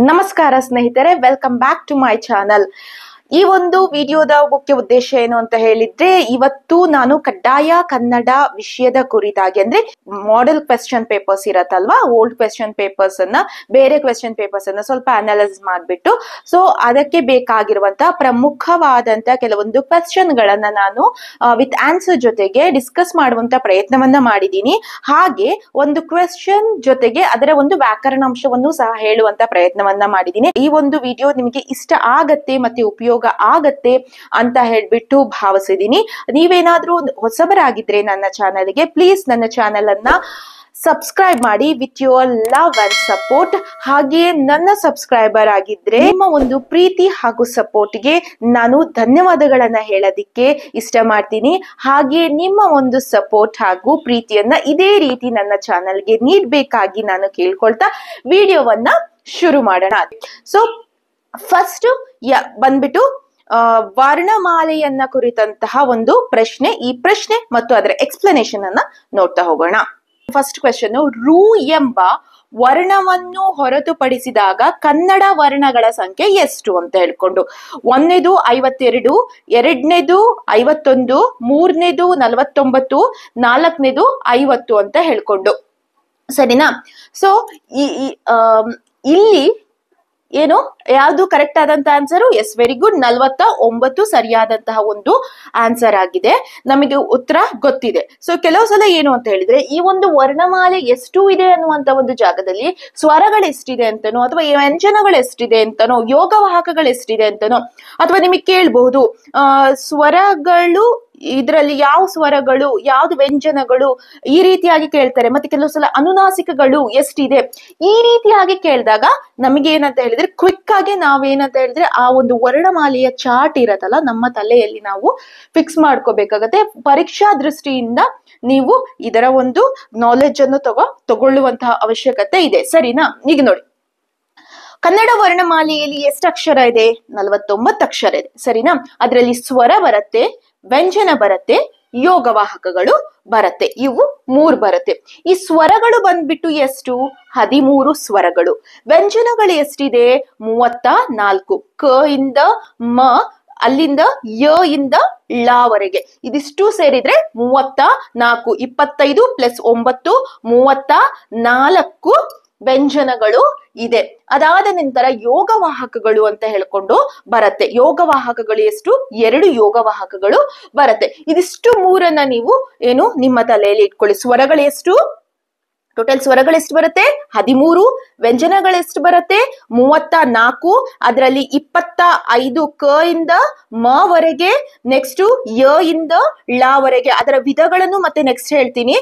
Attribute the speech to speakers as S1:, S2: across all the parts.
S1: ನಮಸ್ಕಾರ ಸ್ನೇಹಿತರೆ, welcome back to my channel. ಈ ಒಂದು ವಿಡಿಯೋದ ಮುಖ್ಯ ಉದ್ದೇಶ ಏನು ಅಂತ ಹೇಳಿದ್ರೆ, ಇವತ್ತು ನಾನು ಕಡ್ಡಾಯ ಕನ್ನಡ ವಿಷಯದ ಕುರಿತಾಗಿ ಅಂದ್ರೆ ಮಾಡೆಲ್ ಕ್ವೆಶ್ಚನ್ ಪೇಪರ್ಸ್ ಇರತ್ತಲ್ವಾ, ಓಲ್ಡ್ ಕ್ವೆಶ್ಚನ್ ಪೇಪರ್ಸ್ ಅನ್ನ ಬೇರೆ ಕ್ವೆಶ್ಚನ್ ಪೇಪರ್ಸ್ ಅನ್ನ ಸ್ವಲ್ಪ ಅನಲೈಸ್ ಮಾಡ್ಬಿಟ್ಟು ಸೊ ಅದಕ್ಕೆ ಬೇಕಾಗಿರುವಂತಹ ಪ್ರಮುಖವಾದಂತ ಕೆಲವೊಂದು ಕ್ವೆಶ್ಚನ್ ಗಳನ್ನ ನಾನು ವಿತ್ ಆನ್ಸರ್ ಜೊತೆಗೆ ಡಿಸ್ಕಸ್ ಮಾಡುವಂತ ಪ್ರಯತ್ನವನ್ನ ಮಾಡಿದ್ದೀನಿ. ಹಾಗೆ ಒಂದು ಕ್ವೆಶ್ಚನ್ ಜೊತೆಗೆ ಅದರ ಒಂದು ವ್ಯಾಕರಣಾಂಶವನ್ನು ಸಹ ಹೇಳುವಂತ ಪ್ರಯತ್ನವನ್ನ ಮಾಡಿದ್ದೀನಿ. ಈ ಒಂದು ವಿಡಿಯೋ ನಿಮಗೆ ಇಷ್ಟ ಆಗತ್ತೆ ಮತ್ತೆ ಉಪಯೋಗ ಆಗತ್ತೆ ಅಂತ ಹೇಳ್ಬಿಟ್ಟು ಭಾವಿಸಿದೀನಿ. ನೀವೇನಾದ್ರೂ ಹೊಸಬರಾಗಿದ್ರೆ ನನ್ನ ಚಾನೆಲ್ಗೆ ಪ್ಲೀಸ್ ನನ್ನ ಚಾನೆಲ್ ಅನ್ನ ಸಬ್ಸ್ಕ್ರೈಬ್ ಮಾಡಿ with your love and support. ಹಾಗೆ ನನ್ನ ಸಬ್ಸ್ಕ್ರೈಬರ್ ಆಗಿದ್ರೆ ನಿಮ್ಮ ಒಂದು ಪ್ರೀತಿ ಹಾಗೂ ಸಪೋರ್ಟ್ಗೆ ನಾನು ಧನ್ಯವಾದಗಳನ್ನ ಹೇಳೋದಿಕ್ಕೆ ಇಷ್ಟ ಮಾಡ್ತೀನಿ. ಹಾಗೆ ನಿಮ್ಮ ಒಂದು ಸಪೋರ್ಟ್ ಹಾಗೂ ಪ್ರೀತಿಯನ್ನ ಇದೇ ರೀತಿ ನನ್ನ ಚಾನೆಲ್ಗೆ ನೀಡಬೇಕಾಗಿ ನಾನು ಕೇಳ್ಕೊಳ್ತಾ ವಿಡಿಯೋವನ್ನ ಶುರು ಮಾಡೋಣ. ಸೊ ಫಸ್ಟ್ ಬಂದ್ಬಿಟ್ಟು ವರ್ಣಮಾಲೆಯನ್ನ ಕುರಿತಂತಹ ಒಂದು ಪ್ರಶ್ನೆ. ಈ ಪ್ರಶ್ನೆ ಮತ್ತು ಅದರ ಎಕ್ಸ್ಪ್ಲನೇಷನ್ ಅನ್ನ ನೋಡ್ತಾ ಹೋಗೋಣ. ಫಸ್ಟ್ ಕ್ವೆಶ್ಚನ್, ರು ಎಂಬ ವರ್ಣವನ್ನು ಹೊರತುಪಡಿಸಿದಾಗ ಕನ್ನಡ ವರ್ಣಗಳ ಸಂಖ್ಯೆ ಎಷ್ಟು ಅಂತ ಹೇಳ್ಕೊಂಡು, ಒಂದನೇದು 52, ಎರಡನೇದು 51, ಮೂರನೇದು 49, ನಾಲ್ಕನೇದು 50 ಅಂತ ಹೇಳ್ಕೊಂಡು, ಸರಿನಾ? ಸೊ ಇಲ್ಲಿ ಏನು ಯಾವುದು ಕರೆಕ್ಟ್ ಆದಂತ ಆನ್ಸರ್? ಎಸ್, ವೆರಿ ಗುಡ್, 49 ಸರಿಯಾದಂತಹ ಒಂದು ಆನ್ಸರ್ ಆಗಿದೆ. ನಮಗೆ ಉತ್ತರ ಗೊತ್ತಿದೆ. ಸೊ ಕೆಲವು ಸಲ ಏನು ಅಂತ ಹೇಳಿದ್ರೆ, ಈ ಒಂದು ವರ್ಣಮಾಲೆ ಎಷ್ಟು ಇದೆ ಅನ್ನುವಂತ ಒಂದು ಜಾಗದಲ್ಲಿ ಸ್ವರಗಳು ಎಷ್ಟಿದೆ ಅಂತನೋ, ಅಥವಾ ವ್ಯಂಜನಗಳು ಎಷ್ಟಿದೆ ಅಂತನೋ, ಯೋಗವಾಹಕಗಳು ಎಷ್ಟಿದೆ ಅಂತನೋ, ಅಥವಾ ನಿಮಗೆ ಕೇಳಬಹುದು ಸ್ವರಗಳು ಇದರಲ್ಲಿ ಯಾವ ಸ್ವರಗಳು, ಯಾವ್ದು ವ್ಯಂಜನಗಳು, ಈ ರೀತಿಯಾಗಿ ಕೇಳ್ತಾರೆ. ಮತ್ತೆ ಕೆಲವು ಸಲ ಅನುನಾಸಿಕಗಳು ಎಷ್ಟಿದೆ, ಈ ರೀತಿಯಾಗಿ ಕೇಳಿದಾಗ ನಮಗೆ ಏನಂತ ಹೇಳಿದ್ರೆ ಕ್ವಿಕ್ ಆಗಿ ನಾವೇನಂತ ಹೇಳಿದ್ರೆ ಆ ಒಂದು ವರ್ಣಮಾಲೆಯ ಚಾರ್ಟ್ ಇರತ್ತಲ್ಲ ನಮ್ಮ ತಲೆಯಲ್ಲಿ ನಾವು ಫಿಕ್ಸ್ ಮಾಡ್ಕೋಬೇಕಾಗತ್ತೆ. ಪರೀಕ್ಷಾ ದೃಷ್ಟಿಯಿಂದ ನೀವು ಇದರ ಒಂದು ನಾಲೆಜ್ ಅನ್ನು ತಗೊಳ್ಳುವಂತಹ ಅವಶ್ಯಕತೆ ಇದೆ, ಸರಿನಾ? ಈಗ ನೋಡಿ, ಕನ್ನಡ ವರ್ಣಮಾಲೆಯಲ್ಲಿ ಎಷ್ಟು ಅಕ್ಷರ ಇದೆ? 49 ಅಕ್ಷರ ಇದೆ, ಸರಿನಾ? ಅದರಲ್ಲಿ ಸ್ವರ ಬರುತ್ತೆ, ವ್ಯಂಜನ ಬರುತ್ತೆ, ಯೋಗವಾಹಕಗಳು ಬರುತ್ತೆ. ಇವು 3 ಬರುತ್ತೆ. ಈ ಸ್ವರಗಳು ಬಂದ್ಬಿಟ್ಟು ಎಷ್ಟು? 13 ಸ್ವರಗಳು. ವ್ಯಂಜನಗಳು ಎಷ್ಟಿದೆ? 34. ಕ ಇಂದ ಮ, ಅಲ್ಲಿಂದ ಯ ಇಂದ ಳ ವರೆಗೆ, ಇದಿಷ್ಟು ಸೇರಿದ್ರೆ 34. 25 + 9 34 ವ್ಯಂಜನಗಳು ಇದೆ. ಅದಾದ ನಂತರ ಯೋಗವಾಹಕಗಳು ಅಂತ ಹೇಳ್ಕೊಂಡು ಬರುತ್ತೆ. ಯೋಗವಾಹಕಗಳು ಎಷ್ಟು? 2 ಯೋಗವಾಹಕಗಳು ಬರುತ್ತೆ. ಇದಿಷ್ಟು 3ಅನ್ನ ನೀವು ಏನು ನಿಮ್ಮ ತಲೆಯಲ್ಲಿ ಇಟ್ಕೊಳ್ಳಿ. ಸ್ವರಗಳು ಎಷ್ಟು? ಟೋಟಲ್ ಸ್ವರಗಳು ಎಷ್ಟು ಬರುತ್ತೆ? 13. ವ್ಯಂಜನಗಳು ಎಷ್ಟು ಬರುತ್ತೆ? 34. ಅದರಲ್ಲಿ 25 ಕ ಇಂದ ಮ ವರೆಗೆ, ನೆಕ್ಸ್ಟ್ ಯ ಇಂದ ಳ ವರೆಗೆ. ಅದರ ವಿಧಗಳನ್ನು ಮತ್ತೆ ನೆಕ್ಸ್ಟ್ ಹೇಳ್ತೀನಿ.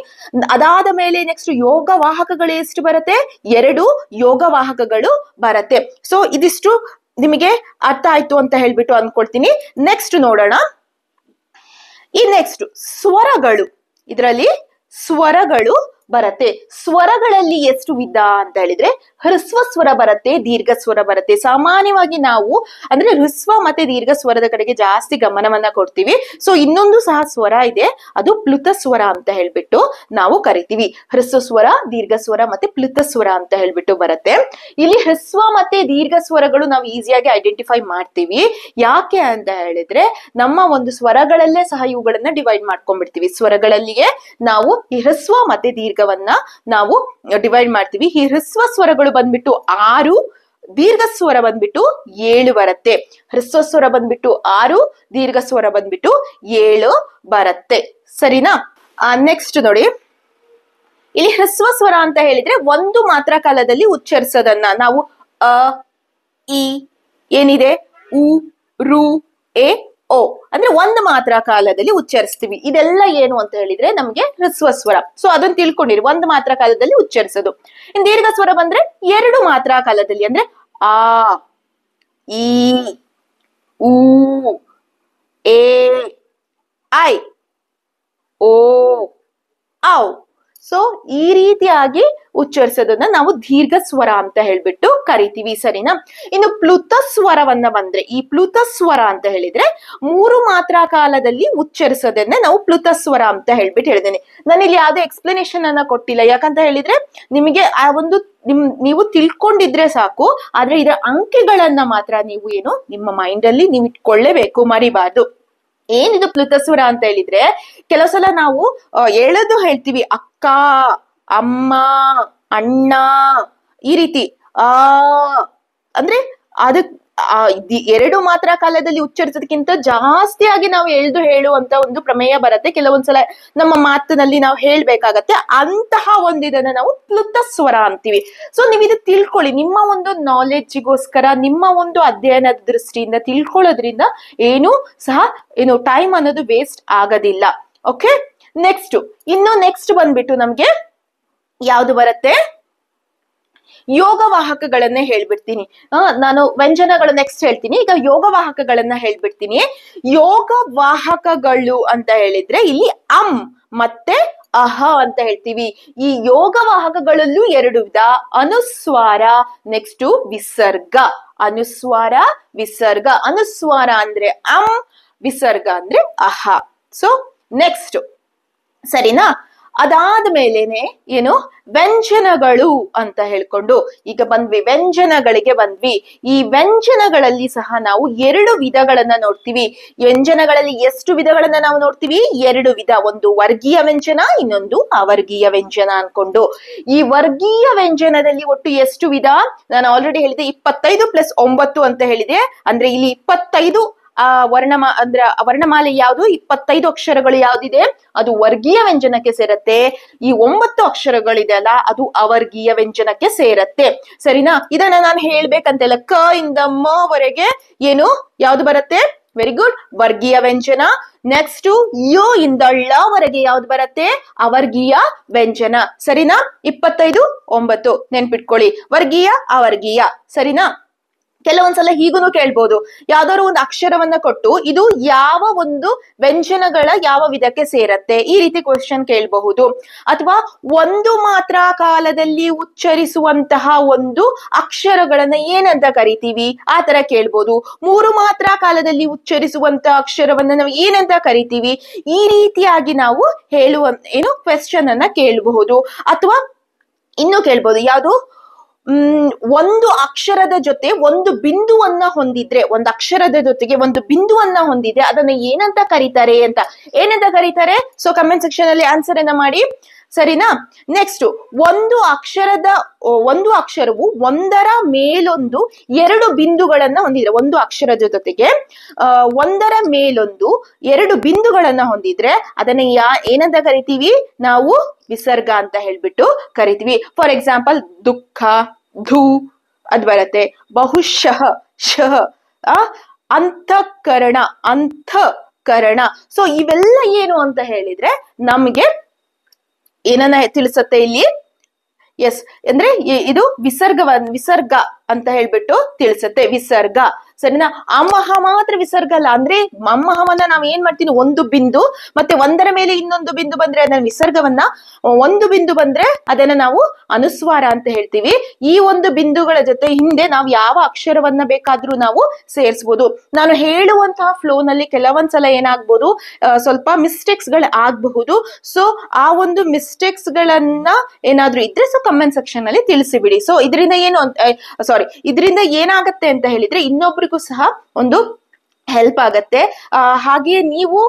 S1: ಅದಾದ ಮೇಲೆ ನೆಕ್ಸ್ಟ್ ಯೋಗವಾಹಕಗಳು ಎಷ್ಟು ಬರುತ್ತೆ? 2 ಯೋಗವಾಹಕಗಳು ಬರುತ್ತೆ. ಸೊ ಇದಿಷ್ಟು ನಿಮಗೆ ಅರ್ಥ ಆಯ್ತು ಅಂತ ಹೇಳ್ಬಿಟ್ಟು ಅನ್ಕೊಳ್ತೀನಿ. ನೆಕ್ಸ್ಟ್ ನೋಡೋಣ. ಈ ನೆಕ್ಸ್ಟ್ ಸ್ವರಗಳು, ಇದರಲ್ಲಿ ಸ್ವರಗಳು ಬರುತ್ತೆ. ಸ್ವರಗಳಲ್ಲಿ ಎಷ್ಟು ವಿಧ ಅಂತ ಹೇಳಿದ್ರೆ, ಹ್ರಸ್ವ ಸ್ವರ ಬರುತ್ತೆ, ದೀರ್ಘ ಸ್ವರ ಬರುತ್ತೆ. ಸಾಮಾನ್ಯವಾಗಿ ನಾವು ಅಂದ್ರೆ ಹ್ರಸ್ವ ಮತ್ತೆ ದೀರ್ಘ ಸ್ವರದ ಕಡೆಗೆ ಜಾಸ್ತಿ ಗಮನವನ್ನ ಕೊಡ್ತೀವಿ. ಸೊ ಇನ್ನೊಂದು ಸಹ ಸ್ವರ ಇದೆ, ಅದು ಪ್ಲುತ ಸ್ವರ ಅಂತ ಹೇಳ್ಬಿಟ್ಟು ನಾವು ಕರಿತೀವಿ. ಹ್ರಸ್ವ ಸ್ವರ, ದೀರ್ಘ ಸ್ವರ ಮತ್ತೆ ಪ್ಲುತ ಸ್ವರ ಅಂತ ಹೇಳ್ಬಿಟ್ಟು ಬರುತ್ತೆ. ಇಲ್ಲಿ ಹ್ರಸ್ವ ಮತ್ತೆ ದೀರ್ಘ ಸ್ವರಗಳು ನಾವು ಈಸಿಯಾಗಿ ಐಡೆಂಟಿಫೈ ಮಾಡ್ತೀವಿ. ಯಾಕೆ ಅಂತ ಹೇಳಿದ್ರೆ, ನಮ್ಮ ಒಂದು ಸ್ವರಗಳಲ್ಲೇ ಸಹ ಇವುಗಳನ್ನ ಡಿವೈಡ್ ಮಾಡ್ಕೊಂಡ್ಬಿಡ್ತೀವಿ. ಸ್ವರಗಳಲ್ಲಿಯೇ ನಾವು ಈ ಹ್ರಸ್ವ ಮತ್ತೆ ದೀರ್ಘವನ್ನ ನಾವು ಡಿವೈಡ್ ಮಾಡ್ತೀವಿ. ಈ ಹ್ರಸ್ವ ಸ್ವರಗಳು ಬಂದ್ಬಿಟ್ಟು 6, ದೀರ್ಘ ಸ್ವರ ಬಂದ್ಬಿಟ್ಟು 7 ಬರುತ್ತೆ. ಹ್ರಸ್ವ ಸ್ವರ ಬಂದ್ಬಿಟ್ಟು 6, ದೀರ್ಘ ಸ್ವರ ಬಂದ್ಬಿಟ್ಟು 7 ಬರುತ್ತೆ, ಸರಿನಾ? ನೆಕ್ಸ್ಟ್ ನೋಡಿ, ಇಲ್ಲಿ ಹ್ರಸ್ವ ಸ್ವರ ಅಂತ ಹೇಳಿದ್ರೆ ಒಂದು ಮಾತ್ರ ಕಾಲದಲ್ಲಿ ಉಚ್ಚರಿಸೋದನ್ನ ನಾವು ಅ, ಇ, ಏನಿದೆ ಉ, ರು, ಎ, ಓ ಅಂದ್ರೆ ಒಂದು ಮಾತ್ರ ಕಾಲದಲ್ಲಿ ಉಚ್ಚರಿಸ್ತೀವಿ. ಇದೆಲ್ಲ ಏನು ಅಂತ ಹೇಳಿದ್ರೆ ನಮ್ಗೆ ಹ್ರಸ್ವ ಸ್ವರ. ಸೊ ಅದನ್ನ ತಿಳ್ಕೊಂಡಿರಿ, ಒಂದು ಮಾತ್ರ ಕಾಲದಲ್ಲಿ ಉಚ್ಚರಿಸೋದು. ಇನ್ ದೀರ್ಘ ಸ್ವರ ಬಂದ್ರೆ 2 ಮಾತ್ರ ಕಾಲದಲ್ಲಿ, ಅಂದ್ರೆ ಆ, ಈ, ಊ, ಎ, ಐ, ಓ, ಔ. ಸೊ ಈ ರೀತಿಯಾಗಿ ಉಚ್ಚರಿಸೋದನ್ನ ನಾವು ದೀರ್ಘ ಸ್ವರ ಅಂತ ಹೇಳ್ಬಿಟ್ಟು ಕರಿತೀವಿ, ಸರಿನಾ? ಇನ್ನು ಪ್ಲುತ ಸ್ವರವನ್ನ ಬಂದ್ರೆ, ಈ ಪ್ಲುತ ಸ್ವರ ಅಂತ ಹೇಳಿದ್ರೆ 3 ಮಾತ್ರಾ ಕಾಲದಲ್ಲಿ ಉಚ್ಚರಿಸೋದನ್ನ ನಾವು ಪ್ಲುತ ಸ್ವರ ಅಂತ ಹೇಳ್ಬಿಟ್ಟು ಹೇಳಿದ್ದೇನೆ. ನಾನು ಇಲ್ಲಿ ಯಾವುದೇ ಎಕ್ಸ್ಪ್ಲನೇಷನ್ ಅನ್ನ ಕೊಟ್ಟಿಲ್ಲ, ಯಾಕಂತ ಹೇಳಿದ್ರೆ ನಿಮಗೆ ಆ ಒಂದು ನೀವು ತಿಳ್ಕೊಂಡಿದ್ರೆ ಸಾಕು. ಆದ್ರೆ ಇದರ ಅಂಕೆಗಳನ್ನ ಮಾತ್ರ ನೀವು ಏನು ನಿಮ್ಮ ಮೈಂಡ್ ಅಲ್ಲಿ ನೀವು ಇಟ್ಕೊಳ್ಳೇಬೇಕು, ಮರಿಬಾರ್ದು. ಏನಿದು ಪ್ಲುತ ಸ್ವರ ಅಂತ ಹೇಳಿದ್ರೆ, ಕೆಲವು ಸಲ ನಾವು ಹೇಳೋದು ಹೇಳ್ತೀವಿ, ಅಕ್ಕ, ಅಮ್ಮ, ಅಣ್ಣ, ಈ ರೀತಿ ಅಂದ್ರೆ ಅದಕ್ 2 ಮಾತ್ರ ಕಾಲದಲ್ಲಿ ಉಚ್ಚರಿಸೋದಕ್ಕಿಂತ ಜಾಸ್ತಿಯಾಗಿ ನಾವು ಹೇಳುವಂತ ಒಂದು ಪ್ರಮೇಯ ಬರುತ್ತೆ. ಕೆಲವೊಂದ್ಸಲ ನಮ್ಮ ಮಾತಿನಲ್ಲಿ ನಾವು ಹೇಳ್ಬೇಕಾಗತ್ತೆ. ಅಂತಹ ಒಂದು ಇದನ್ನ ನಾವು ಪ್ಲುತ ಸ್ವರ ಅಂತೀವಿ. ಸೊ ನೀವು ಇದು ತಿಳ್ಕೊಳ್ಳಿ, ನಿಮ್ಮ ಒಂದು ನಾಲೆಡ್ಜಿಗೋಸ್ಕರ, ನಿಮ್ಮ ಒಂದು ಅಧ್ಯಯನದ ದೃಷ್ಟಿಯಿಂದ ತಿಳ್ಕೊಳ್ಳೋದ್ರಿಂದ ಏನು ಸಹ ಟೈಮ್ ಅನ್ನೋದು ವೇಸ್ಟ್ ಆಗೋದಿಲ್ಲ. ಓಕೆ, ನೆಕ್ಸ್ಟ್ ಬಂದ್ಬಿಟ್ಟು ನಮ್ಗೆ ಯಾವ್ದು ಬರುತ್ತೆ? ಯೋಗವಾಹಕಗಳನ್ನೇ ಹೇಳ್ಬಿಡ್ತೀನಿ. ನಾನು ವ್ಯಂಜನಗಳು ನೆಕ್ಸ್ಟ್ ಹೇಳ್ತೀನಿ. ಈಗ ಯೋಗವಾಹಕಗಳನ್ನ ಹೇಳ್ಬಿಡ್ತೀನಿ. ಯೋಗವಾಹಕಗಳು ಅಂತ ಹೇಳಿದ್ರೆ ಇಲ್ಲಿ ಮತ್ತೆ ಅಹ ಅಂತ ಹೇಳ್ತೀವಿ. ಈ ಯೋಗವಾಹಕಗಳಲ್ಲೂ 2 ವಿಧ, ಅನುಸ್ವಾರ, ನೆಕ್ಸ್ಟ್ ವಿಸರ್ಗ. ಅನುಸ್ವಾರ, ವಿಸರ್ಗ. ಅನುಸ್ವಾರ ಅಂದ್ರೆ ವಿಸರ್ಗ ಅಂದ್ರೆ ಅಹ. ಸೊ ನೆಕ್ಸ್ಟ್, ಸರಿನಾ? ಅದಾದ್ಮೇಲೆನೆ ಏನು ವ್ಯಂಜನಗಳು ಅಂತ ಹೇಳ್ಕೊಂಡು ಈಗ ವ್ಯಂಜನಗಳಿಗೆ ಬಂದ್ವಿ. ಈ ವ್ಯಂಜನಗಳಲ್ಲಿ ಸಹ ನಾವು 2 ವಿಧಗಳನ್ನ ನೋಡ್ತೀವಿ. ವ್ಯಂಜನಗಳಲ್ಲಿ ಎಷ್ಟು ವಿಧಗಳನ್ನ ನಾವು ನೋಡ್ತೀವಿ? 2 ವಿಧ. ಒಂದು ವರ್ಗೀಯ ವ್ಯಂಜನ, ಇನ್ನೊಂದು ಅವರ್ಗೀಯ ವ್ಯಂಜನ ಅನ್ಕೊಂಡು. ಈ ವರ್ಗೀಯ ವ್ಯಂಜನದಲ್ಲಿ ಒಟ್ಟು ಎಷ್ಟು ವಿಧ? ನಾನು ಆಲ್ರೆಡಿ ಹೇಳಿದೆ 25 + 9 ಅಂತ ಹೇಳಿದೆ. ಅಂದ್ರೆ ಇಲ್ಲಿ 25 ವರ್ಣಮಾಲೆ ಯಾವುದು? 25 ಅಕ್ಷರಗಳು ಯಾವ್ದಿದೆ ಅದು ವರ್ಗೀಯ ವ್ಯಂಜನಕ್ಕೆ ಸೇರತ್ತೆ. ಈ 9 ಅಕ್ಷರಗಳಿದೆ ಅಲ್ಲ, ಅದು ಅವರ್ಗೀಯ ವ್ಯಂಜನಕ್ಕೆ ಸೇರತ್ತೆ, ಸರಿನಾ? ಇದನ್ನ ನಾನು ಹೇಳ್ಬೇಕಂತೆಲ್ಲ. ಕ ಇಂದ ಮ ವರೆಗೆ ಏನು ಯಾವ್ದು ಬರುತ್ತೆ? ವೆರಿ ಗುಡ್, ವರ್ಗೀಯ ವ್ಯಂಜನ. ನೆಕ್ಸ್ಟ್ ಯೋ ಇಂದ ಳ ವರೆಗೆ ಯಾವ್ದು ಬರುತ್ತೆ? ಅವರ್ಗೀಯ ವ್ಯಂಜನ, ಸರಿನಾ? 25, 9 ನೆನ್ಪಿಟ್ಕೊಳ್ಳಿ, ವರ್ಗೀಯ ಅವರ್ಗೀಯ, ಸರಿನಾ? ಕೆಲವೊಂದ್ಸಲ ಹೀಗೂ ಕೇಳ್ಬೋದು, ಯಾವ್ದಾದ್ರು ಒಂದು ಅಕ್ಷರವನ್ನ ಕೊಟ್ಟು ಇದು ಯಾವ ಒಂದು ವ್ಯಂಜನಗಳ ಯಾವ ವಿಧಕ್ಕೆ ಸೇರತ್ತೆ, ಈ ರೀತಿ ಕ್ವಶನ್ ಕೇಳಬಹುದು. ಅಥವಾ ಒಂದು ಮಾತ್ರ ಕಾಲದಲ್ಲಿ ಉಚ್ಚರಿಸುವಂತಹ ಒಂದು ಅಕ್ಷರಗಳನ್ನ ಏನಂತ ಕರಿತೀವಿ, ಆ ತರ ಕೇಳ್ಬೋದು. 3 ಮಾತ್ರ ಕಾಲದಲ್ಲಿ ಉಚ್ಚರಿಸುವಂತಹ ಅಕ್ಷರವನ್ನ ನಾವು ಏನಂತ ಕರಿತೀವಿ, ಈ ರೀತಿಯಾಗಿ ನಾವು ಕ್ವೆಶ್ಚನ್ ಅನ್ನ ಕೇಳಬಹುದು. ಅಥವಾ ಇನ್ನು ಕೇಳ್ಬೋದು, ಯಾವುದು ಒಂದು ಅಕ್ಷರದ ಜೊತೆ ಒಂದು ಬಿಂದುವನ್ನ ಹೊಂದಿದ್ರೆ, ಒಂದು ಅಕ್ಷರದ ಜೊತೆಗೆ ಒಂದು ಬಿಂದುವನ್ನ ಹೊಂದಿದ್ರೆ ಅದನ್ನ ಏನಂತ ಕರೀತಾರೆ ಅಂತ, ಏನಂತ ಕರೀತಾರೆ? ಸೊ ಕಮೆಂಟ್ ಸೆಕ್ಷನ್ ಅಲ್ಲಿ ಆನ್ಸರ್ ಅನ್ನ ಮಾಡಿ, ಸರಿನಾ? ನೆಕ್ಸ್ಟ್, ಒಂದು ಅಕ್ಷರವು ಒಂದರ ಮೇಲೊಂದು 2 ಬಿಂದುಗಳನ್ನ ಹೊಂದಿದ್ರೆ, ಒಂದು ಅಕ್ಷರದ ಜೊತೆಗೆ ಒಂದರ ಮೇಲೊಂದು 2 ಬಿಂದುಗಳನ್ನ ಹೊಂದಿದ್ರೆ ಅದನ್ನ ಏನಂತ ಕರಿತೀವಿ? ನಾವು ವಿಸರ್ಗ ಅಂತ ಹೇಳ್ಬಿಟ್ಟು ಕರಿತೀವಿ. ಫಾರ್ ಎಕ್ಸಾಂಪಲ್, ದುಃಖ, ಧೂ ಅದ್ ಬರುತ್ತೆ. ಬಹುಶಃ, ಶಃ, ಅಂತಃಕರಣ, ಅಂತಃಕರಣ. ಸೊ ಇವೆಲ್ಲ ಏನು ಅಂತ ಹೇಳಿದ್ರೆ ನಮ್ಗೆ ಏನನ್ನ ತಿಳಿಸುತ್ತೆ ಇಲ್ಲಿ? ಎಸ್, ಅಂದ್ರೆ ಇದು ವಿಸರ್ಗ ಅಂತ ಹೇಳ್ಬಿಟ್ಟು ತಿಳಿಸುತ್ತೆ, ವಿಸರ್ಗ, ಸರಿನಾ? ಅಮ್ಮಹ ಮಾತ್ರ ವಿಸರ್ಗ ಅಲ್ಲ. ಅಂದ್ರೆ ಅಮ್ಮಹವನ್ನ ನಾವ್ ಏನ್ ಮಾಡ್ತೀನಿ, ಒಂದು ಬಿಂದು ಮತ್ತೆ ಒಂದರ ಮೇಲೆ ಇನ್ನೊಂದು ಬಿಂದು ಬಂದ್ರೆ ಅದನ್ನ ವಿಸರ್ಗವನ್ನ, ಒಂದು ಬಿಂದು ಬಂದ್ರೆ ಅದನ್ನ ನಾವು ಅನುಸ್ವಾರ ಅಂತ ಹೇಳ್ತೀವಿ. ಈ ಒಂದು ಬಿಂದುಗಳ ಜೊತೆ ಹಿಂದೆ ನಾವು ಯಾವ ಅಕ್ಷರವನ್ನ ಬೇಕಾದ್ರೂ ನಾವು ಸೇರಿಸಬಹುದು. ನಾನು ಹೇಳುವಂತಹ ಫ್ಲೋ ನಲ್ಲಿ ಕೆಲವೊಂದ್ಸಲ ಏನಾಗ್ಬೋದು, ಸ್ವಲ್ಪ ಮಿಸ್ಟೇಕ್ಸ್ ಗಳು ಆಗಬಹುದು. ಸೊ ಆ ಒಂದು ಮಿಸ್ಟೇಕ್ಸ್ ಗಳನ್ನ ಏನಾದ್ರೂ ಇದ್ರೆ ಸೊ ಕಮೆಂಟ್ ಸೆಕ್ಷನ್ ಅಲ್ಲಿ ತಿಳಿಸಿಬಿಡಿ. ಸೊ ಇದರಿಂದ ಇದರಿಂದ ಏನಾಗತ್ತೆ ಅಂತ ಹೇಳಿದ್ರೆ ಇನ್ನೊಬ್ರಿಗೂ ಸಹ ಒಂದು ಹೆಲ್ಪ್ ಆಗತ್ತೆ. ಹಾಗೆಯೇ ನೀವು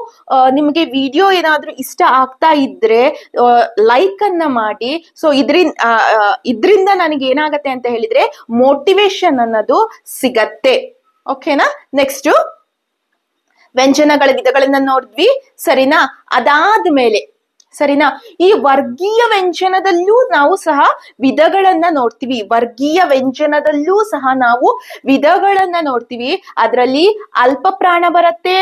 S1: ನಿಮ್ಗೆ ವಿಡಿಯೋ ಏನಾದ್ರೂ ಇಷ್ಟ ಆಗ್ತಾ ಇದ್ರೆ ಲೈಕ್ ಅನ್ನ ಮಾಡಿ. ಸೊ ಇದ್ರಿಂದ ನನಗೆ ಏನಾಗತ್ತೆ ಅಂತ ಹೇಳಿದ್ರೆ ಮೋಟಿವೇಶನ್ ಅನ್ನೋದು ಸಿಗತ್ತೆ. ಓಕೆನಾ? ನೆಕ್ಸ್ಟ್ ವ್ಯಂಜನಗಳ ವಿಧಗಳನ್ನ ನೋಡಿದ್ವಿ, ಸರಿನಾ? ಅದಾದ್ಮೇಲೆ ಸರಿನಾ, ಈ ವರ್ಗೀಯ ವ್ಯಂಜನದಲ್ಲೂ ನಾವು ಸಹ ವಿಧಗಳನ್ನ ನೋಡ್ತೀವಿ. ವರ್ಗೀಯ ವ್ಯಂಜನದಲ್ಲೂ ಸಹ ನಾವು ವಿಧಗಳನ್ನ ನೋಡ್ತೀವಿ. ಅದರಲ್ಲಿ ಅಲ್ಪಪ್ರಾಣ ಬರುತ್ತೆ,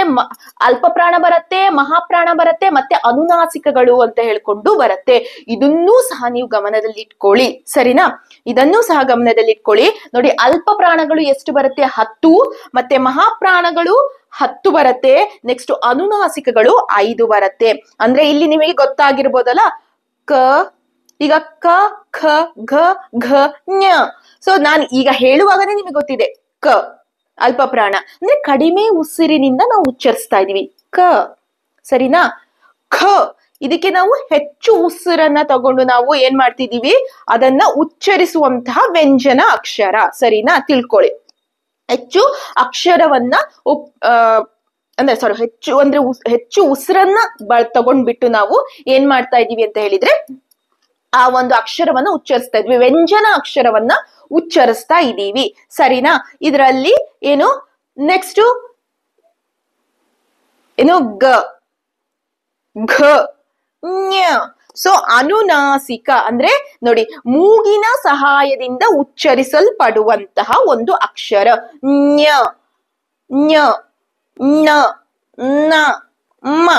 S1: ಮಹಾಪ್ರಾಣ ಬರುತ್ತೆ, ಮತ್ತೆ ಅನುನಾಸಿಕಗಳು ಅಂತ ಹೇಳ್ಕೊಂಡು ಬರುತ್ತೆ. ಇದನ್ನೂ ಸಹ ನೀವು ಗಮನದಲ್ಲಿ ಇಟ್ಕೊಳ್ಳಿ, ಸರಿನಾ? ಇದನ್ನೂ ಸಹ ಗಮನದಲ್ಲಿ ಇಟ್ಕೊಳ್ಳಿ. ನೋಡಿ, ಅಲ್ಪ ಪ್ರಾಣಗಳು ಎಷ್ಟು ಬರುತ್ತೆ? 10. ಮತ್ತೆ ಮಹಾಪ್ರಾಣಗಳು 10 ಬರುತ್ತೆ. ನೆಕ್ಸ್ಟ್ ಅನುನಾಸಿಕಗಳು 5 ಬರುತ್ತೆ. ಅಂದ್ರೆ ಇಲ್ಲಿ ನಿಮಗೆ ಗೊತ್ತಾಗಿರ್ಬೋದಲ್ಲ, ಕ, ಈಗ ಕ ಖ ಘ ಘ ಞ. ಸೊ ನಾನು ಈಗ ಹೇಳುವಾಗನೇ ನಿಮಗೆ ಗೊತ್ತಿದೆ ಕ ಅಲ್ಪ ಪ್ರಾಣ ಅಂದ್ರೆ ಕಡಿಮೆ ಉಸಿರಿನಿಂದ ನಾವು ಉಚ್ಚರಿಸ್ತಾ ಇದೀವಿ ಕ. ಸರಿನಾ? ಖ ಇದಕ್ಕೆ ನಾವು ಹೆಚ್ಚು ಉಸಿರನ್ನ ತಗೊಂಡು ನಾವು ಏನ್ ಮಾಡ್ತಿದೀವಿ, ಅದನ್ನ ಉಚ್ಚರಿಸುವಂತಹ ವ್ಯಂಜನ ಅಕ್ಷರ. ಸರಿನಾ? ತಿಳ್ಕೊಳ್ಳಿ. ಹೆಚ್ಚು ಅಕ್ಷರವನ್ನ ಅಂದ್ರೆ ಸಾರಿ ಹೆಚ್ಚು ಅಂದ್ರೆ ಹೆಚ್ಚು ಉಸಿರನ್ನ ತಗೊಂಡ್ಬಿಟ್ಟು ನಾವು ಏನ್ ಮಾಡ್ತಾ ಇದೀವಿ ಅಂತ ಹೇಳಿದ್ರೆ ಆ ಒಂದು ಅಕ್ಷರವನ್ನ ಉಚ್ಚರಿಸ್ತಾ ಇದ್ವಿ, ವ್ಯಂಜನ ಅಕ್ಷರವನ್ನ ಉಚ್ಚರಿಸ್ತಾ ಇದೀವಿ. ಸರಿನಾ? ಇದರಲ್ಲಿ ಏನು ನೆಕ್ಸ್ಟ್ ಏನು ಗ ಘ ಞ. ಸೊ ಅನುನಾಸಿಕ ಅಂದ್ರೆ ನೋಡಿ ಮೂಗಿನ ಸಹಾಯದಿಂದ ಉಚ್ಚರಿಸಲ್ಪಡುವಂತಹ ಒಂದು ಅಕ್ಷರ ಞ ಞ ನ ನ ಮ.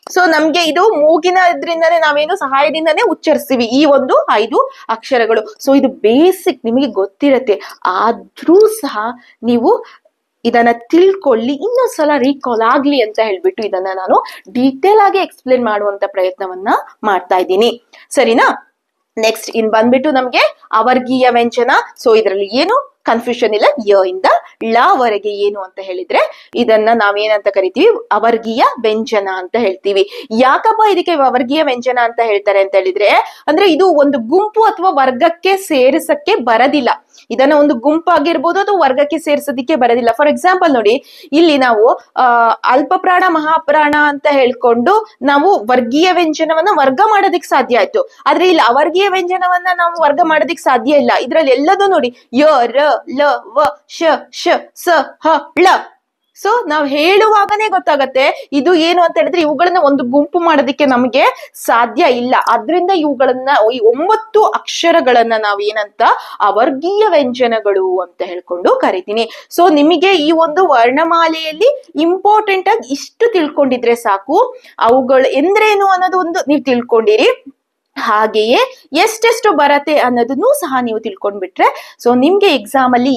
S1: ಸೊ ನಮ್ಗೆ ಇದು ಮೂಗಿನ ಇದ್ರಿಂದಾನೇ ನಾವೇನು ಸಹಾಯದಿಂದಾನೇ ಉಚ್ಚರಿಸ್ತೀವಿ ಈ ಒಂದು 5 ಅಕ್ಷರಗಳು. ಸೊ ಇದು ಬೇಸಿಕ್ ನಿಮಗೆ ಗೊತ್ತಿರತ್ತೆ, ಆದ್ರೂ ಸಹ ನೀವು ಇದನ್ನ ತಿಳ್ಕೊಳ್ಳಿ, ಇನ್ನೊಂದ್ಸಲ ರೀಕಾಲ್ ಆಗ್ಲಿ ಅಂತ ಹೇಳ್ಬಿಟ್ಟು ಇದನ್ನ ನಾನು ಡೀಟೇಲ್ ಆಗಿ ಎಕ್ಸ್ಪ್ಲೇನ್ ಮಾಡುವಂತ ಪ್ರಯತ್ನವನ್ನ ಮಾಡ್ತಾ ಇದ್ದೀನಿ. ಸರಿನಾ? ನೆಕ್ಸ್ಟ್ ಇನ್ ಬಂದ್ಬಿಟ್ಟು ನಮ್ಗೆ ಅವರ್ಗೀಯ ವ್ಯಂಜನ. ಸೊ ಇದರಲ್ಲಿ ಏನು ಕನ್ಫ್ಯೂಷನ್ ಇಲ್ಲ, ಯ ಇಂದ ಳ ವರೆಗೆ ಏನು ಅಂತ ಹೇಳಿದ್ರೆ ಇದನ್ನ ನಾವೇನಂತ ಕರಿತೀವಿ, ಅವರ್ಗೀಯ ವ್ಯಂಜನ ಅಂತ ಹೇಳ್ತೀವಿ. ಯಾಕಪ್ಪ ಇದಕ್ಕೆ ಅವರ್ಗೀಯ ವ್ಯಂಜನ ಅಂತ ಹೇಳ್ತಾರೆ ಅಂತ ಹೇಳಿದ್ರೆ, ಅಂದ್ರೆ ಇದು ಒಂದು ಗುಂಪು ಅಥವಾ ವರ್ಗಕ್ಕೆ ಸೇರಿಸಕ್ಕೆ ಬರದಿಲ್ಲ. ಇದನ್ನ ಒಂದು ಗುಂಪಾಗಿರ್ಬೋದು ಅಥವಾ ವರ್ಗಕ್ಕೆ ಸೇರಿಸೋದಿಕ್ಕೆ ಬರೋದಿಲ್ಲ. ಫಾರ್ ಎಕ್ಸಾಂಪಲ್ ನೋಡಿ, ಇಲ್ಲಿ ನಾವು ಅಲ್ಪ ಪ್ರಾಣ ಮಹಾಪ್ರಾಣ ಅಂತ ಹೇಳ್ಕೊಂಡು ನಾವು ವರ್ಗೀಯ ವ್ಯಂಜನವನ್ನ ವರ್ಗ ಮಾಡೋದಿಕ್ ಸಾಧ್ಯ ಆಯ್ತು. ಆದ್ರೆ ಇಲ್ಲಿ ಅವರ್ಗೀಯ ವ್ಯಂಜನವನ್ನ ನಾವು ವರ್ಗ ಮಾಡೋದಿಕ್ ಸಾಧ್ಯ ಇಲ್ಲ. ಇದ್ರಲ್ಲಿ ಎಲ್ಲದೂ ನೋಡಿ ಯ ರ ಲ ವ ಶ ಶ ಸ ಹ ಳ. ಸೊ ನಾವ್ ಹೇಳುವಾಗನೇ ಗೊತ್ತಾಗತ್ತೆ ಇದು ಏನು ಅಂತ ಹೇಳಿದ್ರೆ ಇವುಗಳನ್ನ ಒಂದು ಗುಂಪು ಮಾಡೋದಿಕ್ಕೆ ನಮಗೆ ಸಾಧ್ಯ ಇಲ್ಲ. ಆದ್ರಿಂದ ಇವುಗಳನ್ನ ಈ 9 ಅಕ್ಷರಗಳನ್ನ ನಾವ್ ಏನಂತ ಅವರ್ಗೀಯ ವ್ಯಂಜನಗಳು ಅಂತ ಹೇಳ್ಕೊಂಡು ಕರಿತೀನಿ. ಸೊ ನಿಮಗೆ ಈ ಒಂದು ವರ್ಣಮಾಲೆಯಲ್ಲಿ ಇಂಪಾರ್ಟೆಂಟ್ ಆಗಿ ಇಷ್ಟು ತಿಳ್ಕೊಂಡಿದ್ರೆ ಸಾಕು, ಅವುಗಳು ಎಂದ್ರೇನು ಅನ್ನೋದು ಒಂದು ನೀವು ತಿಳ್ಕೊಂಡಿರಿ. ಹಾಗೆಯೇ ಎಷ್ಟೆಷ್ಟು ಬರತ್ತೆ ಅನ್ನೋದನ್ನು ಸಹ ನೀವು ತಿಳ್ಕೊಂಡ್ಬಿಟ್ರೆ ಸೊ ನಿಮ್ಗೆ ಎಕ್ಸಾಮ್ ಅಲ್ಲಿ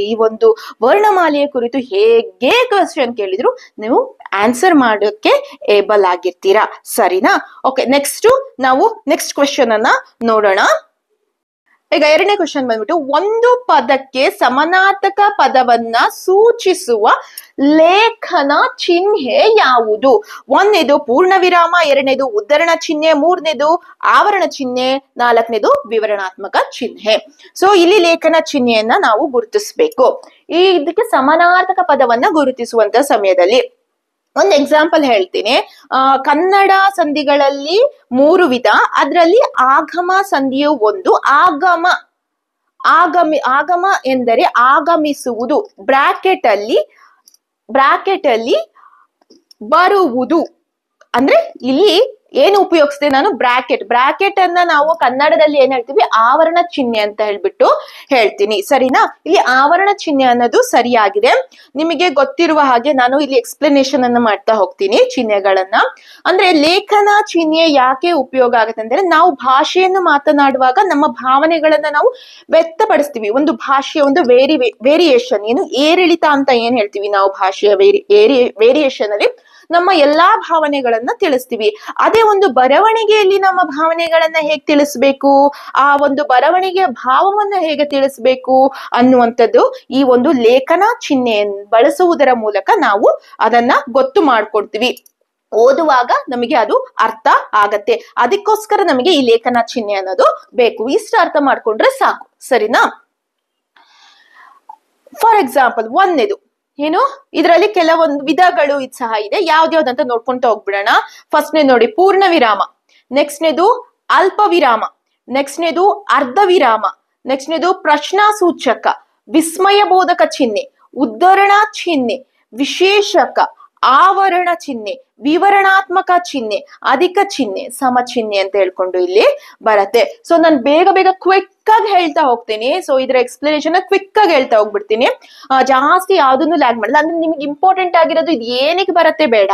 S1: ಈ ಒಂದು ವರ್ಣಮಾಲೆಯ ಕುರಿತು ಹೇಗೆ ಕ್ವಶನ್ ಕೇಳಿದ್ರು ನೀವು ಆನ್ಸರ್ ಮಾಡೋಕೆ ಏಬಲ್ ಆಗಿರ್ತೀರಾ. ಸರಿನಾ? ಓಕೆ, ನಾವು ನೆಕ್ಸ್ಟ್ ಕ್ವೆಶ್ಚನ್ ಅನ್ನ ನೋಡೋಣ. ಈಗ ಎರಡನೇ ಕ್ವೆಶ್ಚನ್ ಬಂದ್ಬಿಟ್ಟು ಒಂದು ಪದಕ್ಕೆ ಸಮಾನಾರ್ಥಕ ಪದವನ್ನ ಸೂಚಿಸುವ ಲೇಖನ ಚಿಹ್ನೆ ಯಾವುದು? ಒಂದನೇದು ಪೂರ್ಣ ವಿರಾಮ, ಎರಡನೇದು ಉದ್ಧರಣ ಚಿಹ್ನೆ, ಮೂರನೇದು ಆವರಣ ಚಿಹ್ನೆ, ನಾಲ್ಕನೇದು ವಿವರಣಾತ್ಮಕ ಚಿಹ್ನೆ. ಸೊ ಇಲ್ಲಿ ಲೇಖನ ಚಿಹ್ನೆಯನ್ನ ನಾವು ಗುರುತಿಸಬೇಕು. ಇದಕ್ಕೆ ಸಮಾನಾರ್ಥಕ ಪದವನ್ನ ಗುರುತಿಸುವಂತ ಸಮಯದಲ್ಲಿ ಒಂದು ಎಕ್ಸಾಂಪಲ್ ಹೇಳ್ತೀನಿ. ಕನ್ನಡ ಸಂಧಿಗಳಲ್ಲಿ 3 ವಿಧ, ಅದರಲ್ಲಿ ಆಗಮ ಸಂಧಿಯು ಒಂದು. ಆಗಮ ಎಂದರೆ ಆಗಮಿಸುವುದು, ಬ್ರಾಕೆಟ್ ಅಲ್ಲಿ ಬರುವುದು. ಅಂದ್ರೆ ಇಲ್ಲಿ ಏನು ಉಪಯೋಗಿಸ್ತೆ ನಾನು ಬ್ರಾಕೆಟ್ ಅನ್ನ ನಾವು ಕನ್ನಡದಲ್ಲಿ ಏನ್ ಹೇಳ್ತೀವಿ, ಆವರಣ ಚಿಹ್ನೆ ಅಂತ ಹೇಳ್ಬಿಟ್ಟು ಹೇಳ್ತೀನಿ. ಸರಿನಾ? ಇಲ್ಲಿ ಆವರಣ ಚಿಹ್ನೆ ಅನ್ನೋದು ಸರಿಯಾಗಿದೆ. ನಿಮಗೆ ಗೊತ್ತಿರುವ ಹಾಗೆ ನಾನು ಇಲ್ಲಿ ಎಕ್ಸ್ಪ್ಲನೇಷನ್ ಅನ್ನ ಮಾಡ್ತಾ ಹೋಗ್ತೀನಿ ಚಿಹ್ನೆಗಳನ್ನ. ಅಂದ್ರೆ ಲೇಖನ ಚಿಹ್ನೆ ಯಾಕೆ ಉಪಯೋಗ ಆಗುತ್ತೆ ಅಂದ್ರೆ ನಾವು ಭಾಷೆಯನ್ನು ಮಾತನಾಡುವಾಗ ನಮ್ಮ ಭಾವನೆಗಳನ್ನ ನಾವು ವ್ಯಕ್ತಪಡಿಸ್ತೀವಿ. ಒಂದು ಭಾಷೆಯ ಒಂದು ವೇರಿಯೇಷನ್, ಏನು ಏರಿಳಿತ ಅಂತ ಏನ್ ಹೇಳ್ತೀವಿ ನಾವು, ಭಾಷೆಯ ವೇರಿಯೇಷನ್ ಅಲ್ಲಿ ನಮ್ಮ ಎಲ್ಲಾ ಭಾವನೆಗಳನ್ನ ತಿಳಿಸ್ತೀವಿ. ಅದೇ ಒಂದು ಬರವಣಿಗೆಯಲ್ಲಿ ನಮ್ಮ ಭಾವನೆಗಳನ್ನ ಹೇಗೆ ತಿಳಿಸ್ಬೇಕು, ಆ ಒಂದು ಬರವಣಿಗೆಯ ಭಾವವನ್ನ ಹೇಗೆ ತಿಳಿಸ್ಬೇಕು ಅನ್ನುವಂಥದ್ದು ಈ ಒಂದು ಲೇಖನ ಚಿಹ್ನೆಯನ್ನು ಬಳಸುವುದರ ಮೂಲಕ ನಾವು ಅದನ್ನ ಗೊತ್ತು ಮಾಡ್ಕೊಡ್ತೀವಿ. ಓದುವಾಗ ನಮಗೆ ಅದು ಅರ್ಥ ಆಗತ್ತೆ. ಅದಕ್ಕೋಸ್ಕರ ನಮಗೆ ಈ ಲೇಖನ ಚಿಹ್ನೆ ಅನ್ನೋದು ಬೇಕು. ಇಷ್ಟು ಅರ್ಥ ಮಾಡ್ಕೊಂಡ್ರೆ ಸಾಕು. ಸರಿನಾ? ಫಾರ್ ಎಕ್ಸಾಂಪಲ್ ಒಂದನೇದು ಏನು, ಇದರಲ್ಲಿ ಕೆಲವೊಂದು ವಿಧಗಳು ಸಹ ಇದೆ. ಯಾವ್ದ್ಯಾವ್ದಂತ ನೋಡ್ಕೊಂತ ಹೋಗ್ಬಿಡೋಣ. ಫಸ್ಟ್ನೇ ನೋಡಿ ಪೂರ್ಣ ವಿರಾಮ, ನೆಕ್ಸ್ಟ್ನೇದು ಅಲ್ಪ ವಿರಾಮ, ನೆಕ್ಸ್ಟ್ನೇದು ಅರ್ಧ ವಿರಾಮ, ನೆಕ್ಸ್ಟ್ನೇದು ಪ್ರಶ್ನಾ ಸೂಚಕ, ವಿಸ್ಮಯ ಬೋಧಕ ಚಿಹ್ನೆ, ಉದ್ಧರಣ ಚಿಹ್ನೆ, ವಿಶೇಷಕ, ಆವರಣ ಚಿಹ್ನೆ, ವಿವರಣಾತ್ಮಕ ಚಿಹ್ನೆ, ಅಧಿಕ ಚಿಹ್ನೆ, ಸಮ ಚಿಹ್ನೆ ಅಂತ ಹೇಳ್ಕೊಂಡು ಇಲ್ಲಿ ಬರತ್ತೆ. ಸೊ ನಾನು ಬೇಗ ಕ್ವಿಕ್ ಆಗಿ ಹೇಳ್ತಾ ಹೋಗ್ತೀನಿ. ಸೊ ಇದ್ರ ಎಕ್ಸ್ಪ್ಲನೇಷನ್ ಕ್ವಿಕ್ ಆಗಿ ಹೇಳ್ತಾ ಹೋಗ್ಬಿಡ್ತೀನಿ, ಜಾಸ್ತಿ ಯಾವ್ದನ್ನು ಲ್ಯಾಗ್ ಮಾಡಲ್ಲ. ಅಂದ್ರೆ ನಿಮ್ಗೆ ಇಂಪಾರ್ಟೆಂಟ್ ಆಗಿರೋದು ಇದು ಏನಕ್ಕೆ ಬರತ್ತೆ ಬೇಡ,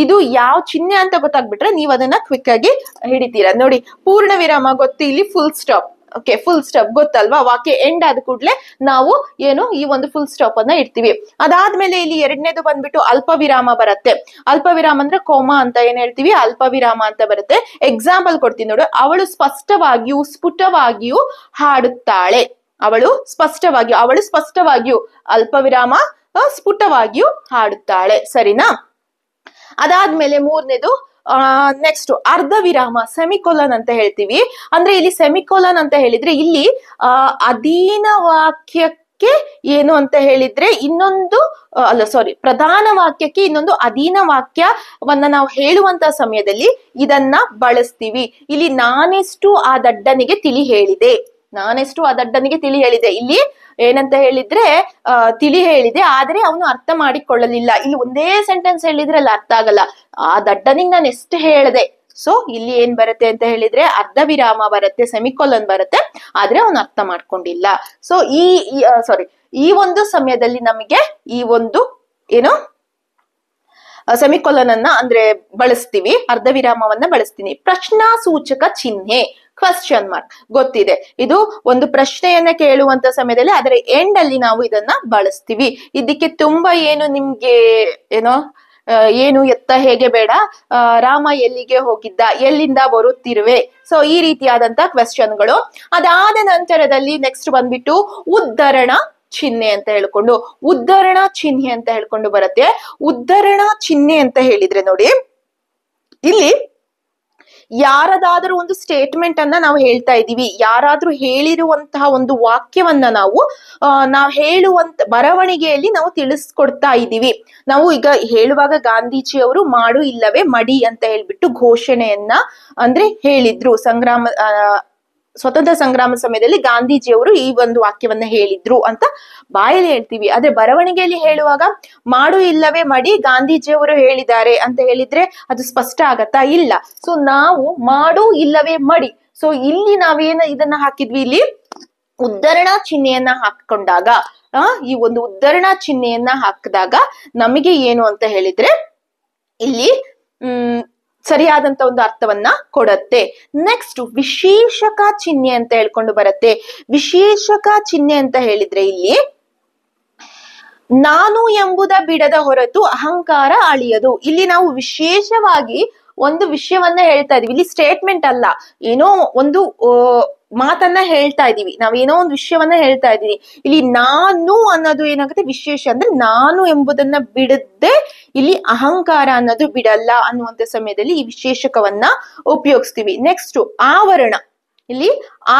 S1: ಇದು ಯಾವ ಚಿಹ್ನೆ ಅಂತ ಗೊತ್ತಾಗ್ಬಿಟ್ರೆ ನೀವು ಅದನ್ನ ಕ್ವಿಕ್ ಆಗಿ ಹಿಡಿತೀರಾ. ನೋಡಿ ಪೂರ್ಣ ವಿರಾಮ ಗೊತ್ತು, ಇಲ್ಲಿ full stop. Okay, full stop ಗೊತ್ತಲ್ವಾ, ವಾಕ್ಯ ಎಂಡ್ ಆದ ಕೂಡಲೇ ನಾವು ಏನು ಈ ಒಂದು ಫುಲ್ ಸ್ಟಾಪ್ ಅನ್ನ ಇಡ್ತೀವಿ. ಅದಾದ್ಮೇಲೆ ಇಲ್ಲಿ ಎರಡನೇದು ಬಂದ್ಬಿಟ್ಟು ಅಲ್ಪ ವಿರಾಮ ಬರುತ್ತೆ. ಅಲ್ಪ ವಿರಾಮ ಅಂದ್ರೆ ಕೋಮಾ ಅಂತ ಏನ್ ಹೇಳ್ತೀವಿ, ಅಲ್ಪ ವಿರಾಮ ಅಂತ ಬರುತ್ತೆ. ಎಕ್ಸಾಂಪಲ್ ಕೊಡ್ತೀನಿ ನೋಡು, ಅವಳು ಸ್ಪಷ್ಟವಾಗಿಯೂ ಸ್ಫುಟವಾಗಿಯೂ ಹಾಡುತ್ತಾಳೆ. ಅವಳು ಸ್ಪಷ್ಟವಾಗಿಯೂ ಅಲ್ಪ ವಿರಾಮ ಸ್ಫುಟವಾಗಿಯೂ ಹಾಡುತ್ತಾಳೆ. ಸರಿನಾ? ಅದಾದ್ಮೇಲೆ ಮೂರನೇದು ನೆಕ್ಸ್ಟ್ ಅರ್ಧ ವಿರಾಮ, ಸೆಮಿಕೋಲನ್ ಅಂತ ಹೇಳ್ತೀವಿ. ಅಂದ್ರೆ ಇಲ್ಲಿ ಸೆಮಿಕೋಲನ್ ಅಂತ ಹೇಳಿದ್ರೆ ಇಲ್ಲಿ ಅಧೀನ ವಾಕ್ಯಕ್ಕೆ ಏನು ಅಂತ ಹೇಳಿದ್ರೆ ಇನ್ನೊಂದು ಪ್ರಧಾನ ವಾಕ್ಯಕ್ಕೆ ಇನ್ನೊಂದು ಅಧೀನ ವಾಕ್ಯವನ್ನ ನಾವು ಹೇಳುವಂತ ಸಮಯದಲ್ಲಿ ಇದನ್ನ ಬಳಸ್ತೀವಿ. ಇಲ್ಲಿ ನಾನೆಷ್ಟು ಆ ದಡ್ಡನಿಗೆ ತಿಳಿ ಹೇಳಿದೆ, ಇಲ್ಲಿ ಏನಂತ ಹೇಳಿದ್ರೆ ತಿಳಿ ಹೇಳಿದೆ, ಆದ್ರೆ ಅವನು ಅರ್ಥ ಮಾಡಿಕೊಳ್ಳಲಿಲ್ಲ. ಇಲ್ಲಿ ಒಂದೇ ಸೆಂಟೆನ್ಸ್ ಹೇಳಿದ್ರೆ ಅಲ್ಲಿ ಅರ್ಥ ಆಗಲ್ಲ. ಆ ದಡ್ಡನಿಗೆ ನಾನು ಎಷ್ಟು ಹೇಳಿದೆ. ಸೊ ಇಲ್ಲಿ ಏನ್ ಬರುತ್ತೆ ಅಂತ ಹೇಳಿದ್ರೆ ಅರ್ಧ ವಿರಾಮ ಬರುತ್ತೆ, ಸೆಮಿಕೋಲನ್ ಬರುತ್ತೆ, ಆದ್ರೆ ಅವನು ಅರ್ಥ ಮಾಡ್ಕೊಂಡಿಲ್ಲ. ಸೊ ಈ ಒಂದು ಸಮಯದಲ್ಲಿ ನಮಗೆ ಈ ಒಂದು ಏನು ಸೆಮಿಕೋಲನ್ ಅನ್ನ ಅಂದ್ರೆ ಬಳಸ್ತೀವಿ, ಅರ್ಧ ವಿರಾಮವನ್ನ ಬಳಸ್ತೀನಿ. ಪ್ರಶ್ನಾಸೂಚಕ ಚಿಹ್ನೆ, ಕ್ವಶನ್ ಮಾರ್ಕ್ ಗೊತ್ತಿದೆ. ಇದು ಒಂದು ಪ್ರಶ್ನೆಯನ್ನ ಕೇಳುವಂತ ಸಮಯದಲ್ಲಿ ಅದರ ಎಂಡ್ ಅಲ್ಲಿ ನಾವು ಇದನ್ನ ಬಳಸ್ತೀವಿ. ಇದಕ್ಕೆ ತುಂಬಾ ನಿಮ್ಗೆ ಏನು ಎತ್ತ ಹೇಗೆ ಬೇಡ, ರಾಮ ಎಲ್ಲಿಗೆ ಹೋಗಿದ್ದ, ಎಲ್ಲಿಂದ ಬರುತ್ತಿರುವೆ. ಸೊ ಈ ರೀತಿಯಾದಂತ ಕ್ವೆಶ್ಚನ್ಗಳು. ಅದಾದ ನಂತರದಲ್ಲಿ ನೆಕ್ಸ್ಟ್ ಬಂದ್ಬಿಟ್ಟು ಉದ್ಧರಣ ಚಿಹ್ನೆ ಅಂತ ಹೇಳ್ಕೊಂಡು ಬರುತ್ತೆ. ಉದ್ಧರಣ ಚಿಹ್ನೆ ಅಂತ ಹೇಳಿದ್ರೆ ನೋಡಿ, ಇಲ್ಲಿ ಯಾರದಾದ್ರೂ ಒಂದು ಸ್ಟೇಟ್ಮೆಂಟ್ ಅನ್ನ ನಾವು ಹೇಳ್ತಾ ಇದ್ದೀವಿ, ಯಾರಾದ್ರೂ ಹೇಳಿರುವಂತಹ ಒಂದು ವಾಕ್ಯವನ್ನ ನಾವು ಹೇಳುವಂತ ಬರವಣಿಗೆಯಲ್ಲಿ ನಾವು ತಿಳಿಸ್ಕೊಡ್ತಾ ಇದ್ದೀವಿ. ನಾವು ಈಗ ಹೇಳುವಾಗ ಗಾಂಧೀಜಿಯವರು ಮಾಡು ಇಲ್ಲವೇ ಮಡಿ ಅಂತ ಹೇಳ್ಬಿಟ್ಟು ಘೋಷಣೆಯನ್ನ ಅಂದ್ರೆ ಹೇಳಿದ್ರು. ಸ್ವತಂತ್ರ ಸಂಗ್ರಾಮ ಸಮಯದಲ್ಲಿ ಗಾಂಧೀಜಿಯವರು ಈ ಒಂದು ವಾಕ್ಯವನ್ನ ಹೇಳಿದ್ರು ಅಂತ ಬಾಯಲ್ಲಿ ಹೇಳ್ತೀವಿ. ಆದ್ರೆ ಬರವಣಿಗೆಯಲ್ಲಿ ಹೇಳುವಾಗ ಮಾಡು ಇಲ್ಲವೇ ಮಡಿ ಗಾಂಧೀಜಿಯವರು ಹೇಳಿದ್ದಾರೆ ಅಂತ ಹೇಳಿದ್ರೆ ಅದು ಸ್ಪಷ್ಟ ಆಗತ್ತಾ? ಇಲ್ಲ. ಸೊ ನಾವು ಮಾಡು ಇಲ್ಲವೇ ಮಡಿ. ಸೊ ಇಲ್ಲಿ ಇದನ್ನ ಹಾಕಿದ್ವಿ, ಇಲ್ಲಿ ಉದ್ಧರಣ ಚಿಹ್ನೆಯನ್ನ ಹಾಕೊಂಡಾಗ ಈ ಒಂದು ಉದ್ಧರಣ ಚಿಹ್ನೆಯನ್ನ ಹಾಕಿದಾಗ ನಮಗೆ ಏನು ಅಂತ ಹೇಳಿದ್ರೆ ಇಲ್ಲಿ ಸರಿಯಾದಂತ ಒಂದು ಅರ್ಥವನ್ನ ಕೊಡತ್ತೆ. ನೆಕ್ಸ್ಟ್ ವಿಶೇಷಕ ಚಿಹ್ನೆ ಅಂತ ಹೇಳ್ಕೊಂಡು ಬರುತ್ತೆ. ವಿಶೇಷಕ ಚಿಹ್ನೆ ಅಂತ ಹೇಳಿದ್ರೆ ಇಲ್ಲಿ ನಾನು ಎಂಬುದ ಬಿಡದ ಹೊರತು ಅಹಂಕಾರ ಅಳಿಯದು. ಇಲ್ಲಿ ನಾವು ವಿಶೇಷವಾಗಿ ಒಂದು ವಿಷಯವನ್ನ ಹೇಳ್ತಾ ಇದೀವಿ. ಇಲ್ಲಿ ಸ್ಟೇಟ್ಮೆಂಟ್ ಅಲ್ಲ, ಏನೋ ಒಂದು ಮಾತನ್ನ ಹೇಳ್ತಾ ಇದೀವಿ, ನಾವೇನೋ ಒಂದು ವಿಷಯವನ್ನ ಹೇಳ್ತಾ ಇದೀವಿ. ಇಲ್ಲಿ ನಾನು ಅನ್ನೋದು ಏನಾಗುತ್ತೆ, ವಿಶೇಷ ಅಂದ್ರೆ ನಾನು ಎಂಬುದನ್ನ ಬಿಡದೆ ಇಲ್ಲಿ ಅಹಂಕಾರ ಅನ್ನೋದು ಬಿಡಲ್ಲ ಅನ್ನುವಂತ ಸಮಯದಲ್ಲಿ ಈ ವಿಶೇಷಕವನ್ನ ಉಪಯೋಗಿಸ್ತೀವಿ. ನೆಕ್ಸ್ಟ್ ಆವರಣ. ಇಲ್ಲಿ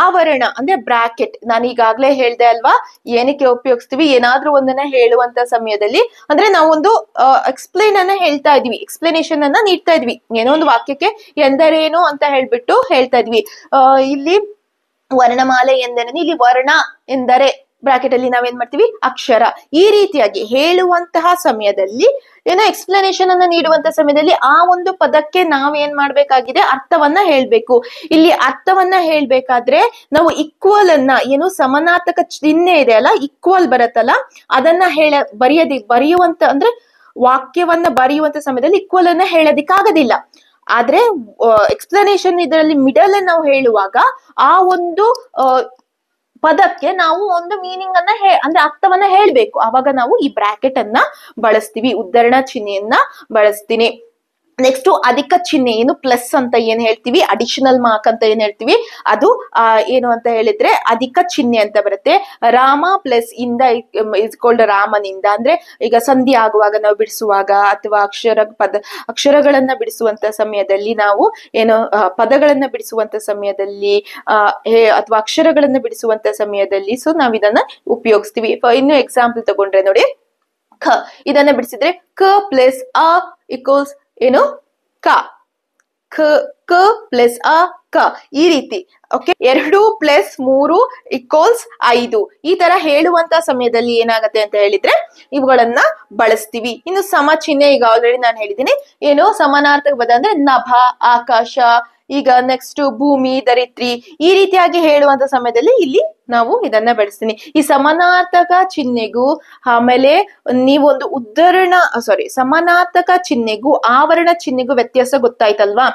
S1: ಆವರಣ ಅಂದ್ರೆ ಬ್ರಾಕೆಟ್. ನಾನು ಈಗಾಗ್ಲೇ ಹೇಳ್ದೆ ಅಲ್ವಾ, ಏನಕ್ಕೆ ಉಪಯೋಗಿಸ್ತೀವಿ, ಏನಾದ್ರೂ ಒಂದನ್ನ ಹೇಳುವಂತ ಸಮಯದಲ್ಲಿ ಅಂದ್ರೆ ನಾವೊಂದು ಎಕ್ಸ್ಪ್ಲೇನ್ ಅನ್ನ ಹೇಳ್ತಾ ಇದೀವಿ, ಎಕ್ಸ್ಪ್ಲನೇಷನ್ ಅನ್ನ ನೀಡ್ತಾ ಇದ್ವಿ, ಏನೋ ಒಂದು ವಾಕ್ಯಕ್ಕೆ ಎಂದರೇನು ಅಂತ ಹೇಳ್ಬಿಟ್ಟು ಹೇಳ್ತಾ ಇದ್ವಿ. ಇಲ್ಲಿ ವರ್ಣಮಾಲೆ ಎಂದರೇನು, ಇಲ್ಲಿ ವರ್ಣ ಎಂದರೆ ಬ್ರಾಕೆಟ್ ಅಲ್ಲಿ ನಾವೇನ್ ಮಾಡ್ತೀವಿ, ಅಕ್ಷರ. ಈ ರೀತಿಯಾಗಿ ಹೇಳುವಂತಹ ಸಮಯದಲ್ಲಿ ಏನೋ ಎಕ್ಸ್ಪ್ಲನೇಷನ್ ಅನ್ನ ನೀಡುವಂತ ಸಮಯದಲ್ಲಿ ಆ ಒಂದು ಪದಕ್ಕೆ ನಾವೇನ್ ಮಾಡ್ಬೇಕಾಗಿದೆ, ಅರ್ಥವನ್ನ ಹೇಳ್ಬೇಕು. ಇಲ್ಲಿ ಅರ್ಥವನ್ನ ಹೇಳ್ಬೇಕಾದ್ರೆ ನಾವು ಈಕ್ವಲ್ ಅನ್ನ ಏನು ಸಮಾನಾರ್ಥಕ ಚಿಹ್ನೆ ಇದೆ ಅಲ್ಲ, ಈಕ್ವಲ್ ಬರತ್ತಲ್ಲ, ಅದನ್ನ ಬರೆಯುವಂತ ಅಂದ್ರೆ ವಾಕ್ಯವನ್ನ ಬರೆಯುವಂತ ಸಮಯದಲ್ಲಿ ಈಕ್ವಲ್ ಅನ್ನ ಹೇಳೋದಿಕ್ಕಾಗೋದಿಲ್ಲ. ಆದ್ರೆ ಎಕ್ಸ್ಪ್ಲನೇಷನ್ ಇದರಲ್ಲಿ ಮಿಡಲ್ ನಾವು ಹೇಳುವಾಗ ಆ ಒಂದು ಪದಕ್ಕೆ ನಾವು ಒಂದು ಮೀನಿಂಗ್ ಅನ್ನ ಅಂದ್ರೆ ಅರ್ಥವನ್ನ ಹೇಳ್ಬೇಕು. ಆವಾಗ ನಾವು ಈ ಬ್ರಾಕೆಟ್ ಅನ್ನ ಬಳಸ್ತೀವಿ, ಉದ್ಧರಣ ಚಿಹ್ನೆಯನ್ನ ಬಳಸ್ತೀನಿ. ನೆಕ್ಸ್ಟ್ ಅಧಿಕ ಚಿಹ್ನೆ, ಏನು ಪ್ಲಸ್ ಅಂತ ಏನ್ ಹೇಳ್ತೀವಿ, ಅಡಿಷನಲ್ ಮಾರ್ಕ್ ಅಂತ ಏನ್ ಹೇಳ್ತೀವಿ, ಅದು ಏನು ಅಂತ ಹೇಳಿದ್ರೆ ಅಧಿಕ ಚಿಹ್ನೆ ಅಂತ ಬರುತ್ತೆ. ರಾಮ ಪ್ಲಸ್ ಇಂದ ಇಸ್ಕೊಳ್ಳ ರಾಮನಿಂದ, ಅಂದ್ರೆ ಈಗ ಸಂಧಿ ಆಗುವಾಗ ನಾವು ಬಿಡಿಸುವಾಗ ಅಥವಾ ಅಕ್ಷರಗಳನ್ನ ಬಿಡಿಸುವಂತ ಸಮಯದಲ್ಲಿ ನಾವು ಏನು ಪದಗಳನ್ನ ಬಿಡಿಸುವಂತ ಸಮಯದಲ್ಲಿ ಅಥವಾ ಅಕ್ಷರಗಳನ್ನ ಬಿಡಿಸುವಂತ ಸಮಯದಲ್ಲಿ ಸೊ ನಾವ್ ಇದನ್ನ ಉಪಯೋಗಿಸ್ತೀವಿ. ಇನ್ನು ಎಕ್ಸಾಂಪಲ್ ತಗೊಂಡ್ರೆ ನೋಡಿ, ಖ ಇದನ್ನ ಬಿಡಿಸಿದ್ರೆ ಕ ಪ್ಲಸ್ ಅ ಈಕ್ವಲ್ಸ್ ಏನು ಕ, ಕ ಪ್ಲಸ್ ಅ ಕ, ಈ ರೀತಿ. Okay, 2 plus 3 equals 5. ಈ ತರ ಹೇಳುವಂತ ಸಮಯದಲ್ಲಿ ಏನಾಗತ್ತೆ ಅಂತ ಹೇಳಿದ್ರೆ ಇವುಗಳನ್ನ ಬಳಸ್ತೀವಿ. ಇನ್ನು ಸಮ ಚಿಹ್ನೆ, ಈಗ ಆಲ್ರೆಡಿ ನಾನು ಹೇಳಿದ್ದೀನಿ, ಏನು ಸಮಾನಾರ್ಥಕ ಪದ ಅಂದ್ರೆ ನಭ, ಆಕಾಶ, ಈಗ ನೆಕ್ಸ್ಟ್ ಭೂಮಿ, ಧರಿತ್ರಿ, ಈ ರೀತಿಯಾಗಿ ಹೇಳುವಂತ ಸಮಯದಲ್ಲಿ ಇಲ್ಲಿ ನಾವು ಇದನ್ನ ಬಳಸ್ತೀನಿ. ಈ ಸಮಾನಾರ್ಥಕ ಚಿಹ್ನೆಗೂ ಆಮೇಲೆ ನೀವೊಂದು ಸಮಾನಾರ್ಥಕ ಚಿಹ್ನೆಗೂ ಆವರಣ ಚಿಹ್ನೆಗೂ ವ್ಯತ್ಯಾಸ ಗೊತ್ತಾಯ್ತಲ್ವಾ?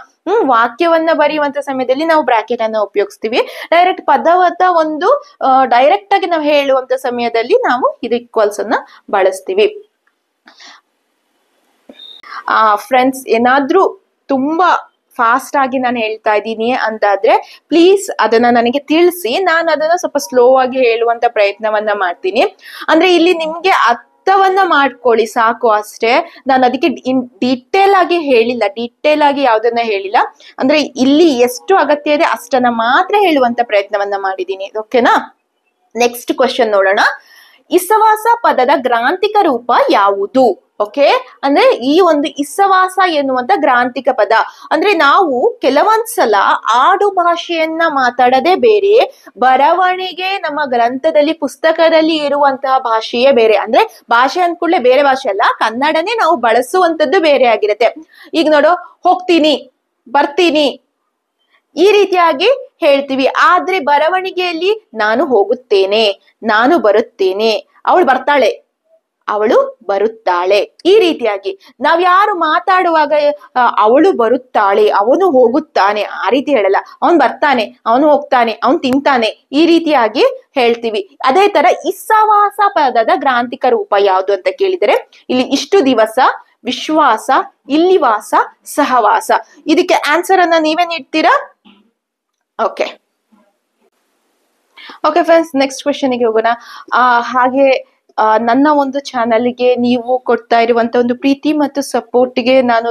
S1: ವಾಕ್ಯವನ್ನ ಬರೆಯುವಂತ ಸಮಯದಲ್ಲಿ ನಾವು ಬ್ರಾಕೆಟ್ ಅನ್ನ ಉಪಯೋಗಿಸ್ತೀವಿ. ಡೈರೆಕ್ಟ್ ಪದವಾದ ಒಂದು ಡೈರೆಕ್ಟ್ ಆಗಿ ನಾವು ಹೇಳುವಂತ ಸಮಯದಲ್ಲಿ ನಾವು ಇದು ಈಕ್ವಲ್ಸ್ ಅನ್ನ ಬಳಸ್ತೀವಿ. ಫ್ರೆಂಡ್ಸ್, ಏನಾದ್ರೂ ತುಂಬಾ ಫಾಸ್ಟ್ ಆಗಿ ನಾನು ಹೇಳ್ತಾ ಇದ್ದೀನಿ ಅಂತಾದ್ರೆ ಪ್ಲೀಸ್ ಅದನ್ನ ನನಗೆ ತಿಳಿಸಿ, ನಾನು ಅದನ್ನ ಸ್ವಲ್ಪ ಸ್ಲೋ ಆಗಿ ಹೇಳುವಂತ ಪ್ರಯತ್ನವನ್ನ ಮಾಡ್ತೀನಿ. ಅಂದ್ರೆ ಇಲ್ಲಿ ನಿಮ್ಗೆ ಅರ್ಥವನ್ನ ಮಾಡ್ಕೊಳ್ಳಿ ಸಾಕು ಅಷ್ಟೇ. ನಾನು ಅದಕ್ಕೆ ಡೀಟೇಲ್ ಆಗಿ ಹೇಳಿಲ್ಲ, ಡೀಟೇಲ್ ಆಗಿ ಯಾವ್ದನ್ನ ಹೇಳಿಲ್ಲ. ಅಂದ್ರೆ ಇಲ್ಲಿ ಎಷ್ಟು ಅಗತ್ಯ ಇದೆ ಅಷ್ಟನ್ನ ಮಾತ್ರ ಹೇಳುವಂತ ಪ್ರಯತ್ನವನ್ನ ಮಾಡಿದ್ದೀನಿ. ಓಕೆನಾ? ನೆಕ್ಸ್ಟ್ ಕ್ವಶನ್ ನೋಡೋಣ. ಇಸವಾಸ ಪದದ ಗ್ರಾಂಥಿಕ ರೂಪ ಯಾವುದು? ಓಕೆ, ಅಂದ್ರೆ ಈ ಒಂದು ಇಸವಾಸ ಎನ್ನುವಂತ ಗ್ರಾಂಥಿಕ ಪದ ಅಂದ್ರೆ ನಾವು ಕೆಲವೊಂದ್ಸಲ ಆಡು ಭಾಷೆಯನ್ನ ಮಾತಾಡದೆ ಬೇರೆ, ಬರವಣಿಗೆ ನಮ್ಮ ಗ್ರಂಥದಲ್ಲಿ ಪುಸ್ತಕದಲ್ಲಿ ಇರುವಂತಹ ಭಾಷೆಯೇ ಬೇರೆ. ಅಂದ್ರೆ ಭಾಷೆ ಅಂದ್ಕೂಡ್ಲೆ ಬೇರೆ ಭಾಷೆ ಅಲ್ಲ, ಕನ್ನಡನೇ ನಾವು ಬಳಸುವಂತದ್ದು ಬೇರೆ ಆಗಿರುತ್ತೆ. ಈಗ ನೋಡು, ಹೋಗ್ತೀನಿ, ಬರ್ತೀನಿ ಈ ರೀತಿಯಾಗಿ ಹೇಳ್ತೀವಿ. ಆದ್ರೆ ಬರವಣಿಗೆಯಲ್ಲಿ ನಾನು ಹೋಗುತ್ತೇನೆ, ನಾನು ಬರುತ್ತೇನೆ, ಅವಳು ಬರ್ತಾಳೆ, ಅವಳು ಬರುತ್ತಾಳೆ, ಈ ರೀತಿಯಾಗಿ ನಾವ್ ಯಾರು ಮಾತಾಡುವಾಗ ಅವಳು ಬರುತ್ತಾಳೆ, ಅವನು ಹೋಗುತ್ತಾನೆ ಆ ರೀತಿ ಹೇಳಲ್ಲ. ಅವನ್ ಬರ್ತಾನೆ, ಅವನು ಹೋಗ್ತಾನೆ, ಅವನ್ ತಿಂತಾನೆ, ಈ ರೀತಿಯಾಗಿ ಹೇಳ್ತೀವಿ. ಅದೇ ತರ ಇಸವಾಸ ಪದದ ಗ್ರಾಂಥಿಕ ರೂಪ ಯಾವುದು ಅಂತ ಕೇಳಿದರೆ ಇಲ್ಲಿ ಇಷ್ಟು ದಿವಸ, ವಿಶ್ವಾಸ, ಇಲ್ಲಿವಾಸ, ಸಹವಾಸ. ಇದಕ್ಕೆ ಆನ್ಸರ್ ಅನ್ನ ನೀವೇ ನೀಡ್ತೀರಾ? ಓಕೆ ಫ್ರೆಂಡ್ಸ್, ನೆಕ್ಸ್ಟ್ ಕ್ವೆಶ್ಚನ್ಗೆ ಹೋಗೋಣ. ಹಾಗೆ ನನ್ನ ಒಂದು ಚಾನಲ್ಗೆ ನೀವು ಕೊಡ್ತಾ ಇರುವಂತ ಒಂದು ಪ್ರೀತಿ ಮತ್ತು ಸಪೋರ್ಟ್ಗೆ ನಾನು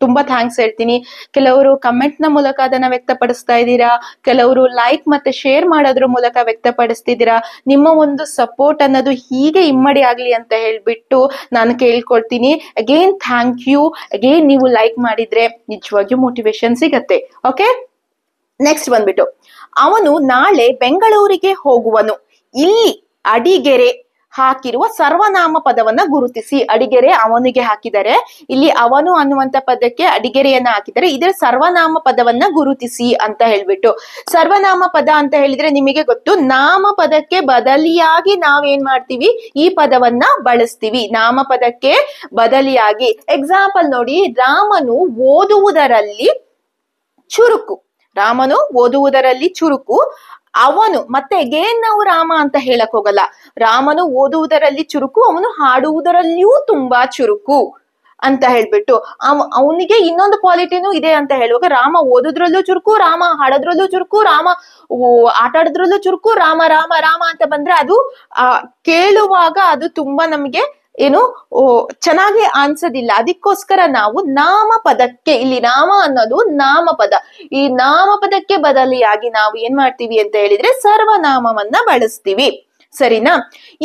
S1: ತುಂಬಾ ಥ್ಯಾಂಕ್ಸ್ ಹೇಳ್ತೀನಿ. ಕೆಲವರು ಕಮೆಂಟ್ ನ ಮೂಲಕ ಅದನ್ನ ವ್ಯಕ್ತಪಡಿಸ್ತಾ ಇದ್ದೀರಾ, ಕೆಲವರು ಲೈಕ್ ಮತ್ತೆ ಶೇರ್ ಮಾಡೋದ್ರ ಮೂಲಕ ವ್ಯಕ್ತಪಡಿಸ್ತಿದ್ದೀರಾ. ನಿಮ್ಮ ಒಂದು ಸಪೋರ್ಟ್ ಅನ್ನೋದು ಹೀಗೆ ಇಮ್ಮಡಿ ಆಗ್ಲಿ ಅಂತ ಹೇಳ್ಬಿಟ್ಟು ನಾನು ಕೇಳ್ಕೊಳ್ತೀನಿ. Again thank you. ಅಗೇನ್ ನೀವು ಲೈಕ್ ಮಾಡಿದ್ರೆ ನಿಜವಾಗಿಯೂ ಮೋಟಿವೇಶನ್ ಸಿಗತ್ತೆ. ಓಕೆ, ನೆಕ್ಸ್ಟ್ ಬಂದ್ಬಿಟ್ಟು, ಅವನು ನಾಳೆ ಬೆಂಗಳೂರಿಗೆ ಹೋಗುವನು. ಇಲ್ಲಿ ಅಡಿಗೆರೆ ಹಾಕಿರುವ ಸರ್ವನಾಮ ಪದವನ್ನ ಗುರುತಿಸಿ. ಅಡಿಗೆರೆ ಅವನಿಗೆ ಹಾಕಿದರೆ, ಇಲ್ಲಿ ಅವನು ಅನ್ನುವಂತ ಪದಕ್ಕೆ ಅಡಿಗೆರೆಯನ್ನ ಹಾಕಿದರೆ, ಇದರ ಸರ್ವನಾಮ ಪದವನ್ನ ಗುರುತಿಸಿ ಅಂತ ಹೇಳ್ಬಿಟ್ಟು. ಸರ್ವನಾಮ ಪದ ಅಂತ ಹೇಳಿದ್ರೆ ನಿಮಗೆ ಗೊತ್ತು, ನಾಮ ಪದಕ್ಕೆ ಬದಲಿಯಾಗಿ ನಾವೇನ್ ಮಾಡ್ತೀವಿ, ಈ ಪದವನ್ನ ಬಳಸ್ತೀವಿ. ನಾಮ ಪದಕ್ಕೆ ಬದಲಿಯಾಗಿ. ಎಕ್ಸಾಂಪಲ್ ನೋಡಿ, ರಾಮನು ಓದುವುದರಲ್ಲಿ ಚುರುಕು. ರಾಮನು ಓದುವುದರಲ್ಲಿ ಚುರುಕು. ಅವನು, ಮತ್ತೆ ಅಗೇನ್ ನಾವು ರಾಮ ಅಂತ ಹೇಳಕ್ ಹೋಗಲ್ಲ. ರಾಮನು ಓದುವುದರಲ್ಲಿ ಚುರುಕು, ಅವನು ಹಾಡುವುದರಲ್ಲಿಯೂ ತುಂಬಾ ಚುರುಕು ಅಂತ ಹೇಳ್ಬಿಟ್ಟು. ಅವನಿಗೆ ಇನ್ನೊಂದು ಕ್ವಾಲಿಟಿನೂ ಇದೆ ಅಂತ ಹೇಳುವಾಗ, ರಾಮ ಓದುದ್ರಲ್ಲೂ ಚುರುಕು, ರಾಮ ಹಾಡೋದ್ರಲ್ಲೂ ಚುರುಕು, ರಾಮ ಆಟ ಆಡೋದ್ರಲ್ಲೂ ಚುರುಕು, ರಾಮ ರಾಮ ರಾಮ ಅಂತ ಬಂದ್ರೆ ಅದು ಕೇಳುವಾಗ ಅದು ತುಂಬಾ ನಮ್ಗೆ ಏನು ಚೆನ್ನಾಗಿ ಅನ್ಸೋದಿಲ್ಲ. ಅದಕ್ಕೋಸ್ಕರ ನಾವು ನಾಮಪದಕ್ಕೆ, ಇಲ್ಲಿ ನಾಮ ಅನ್ನೋದು ನಾಮಪದ, ಈ ನಾಮಪದಕ್ಕೆ ಬದಲಿಯಾಗಿ ನಾವು ಏನ್ ಮಾಡ್ತೀವಿ ಅಂತ ಹೇಳಿದ್ರೆ ಸರ್ವನಾಮವನ್ನ ಬಳಸ್ತೀವಿ. ಸರಿನಾ?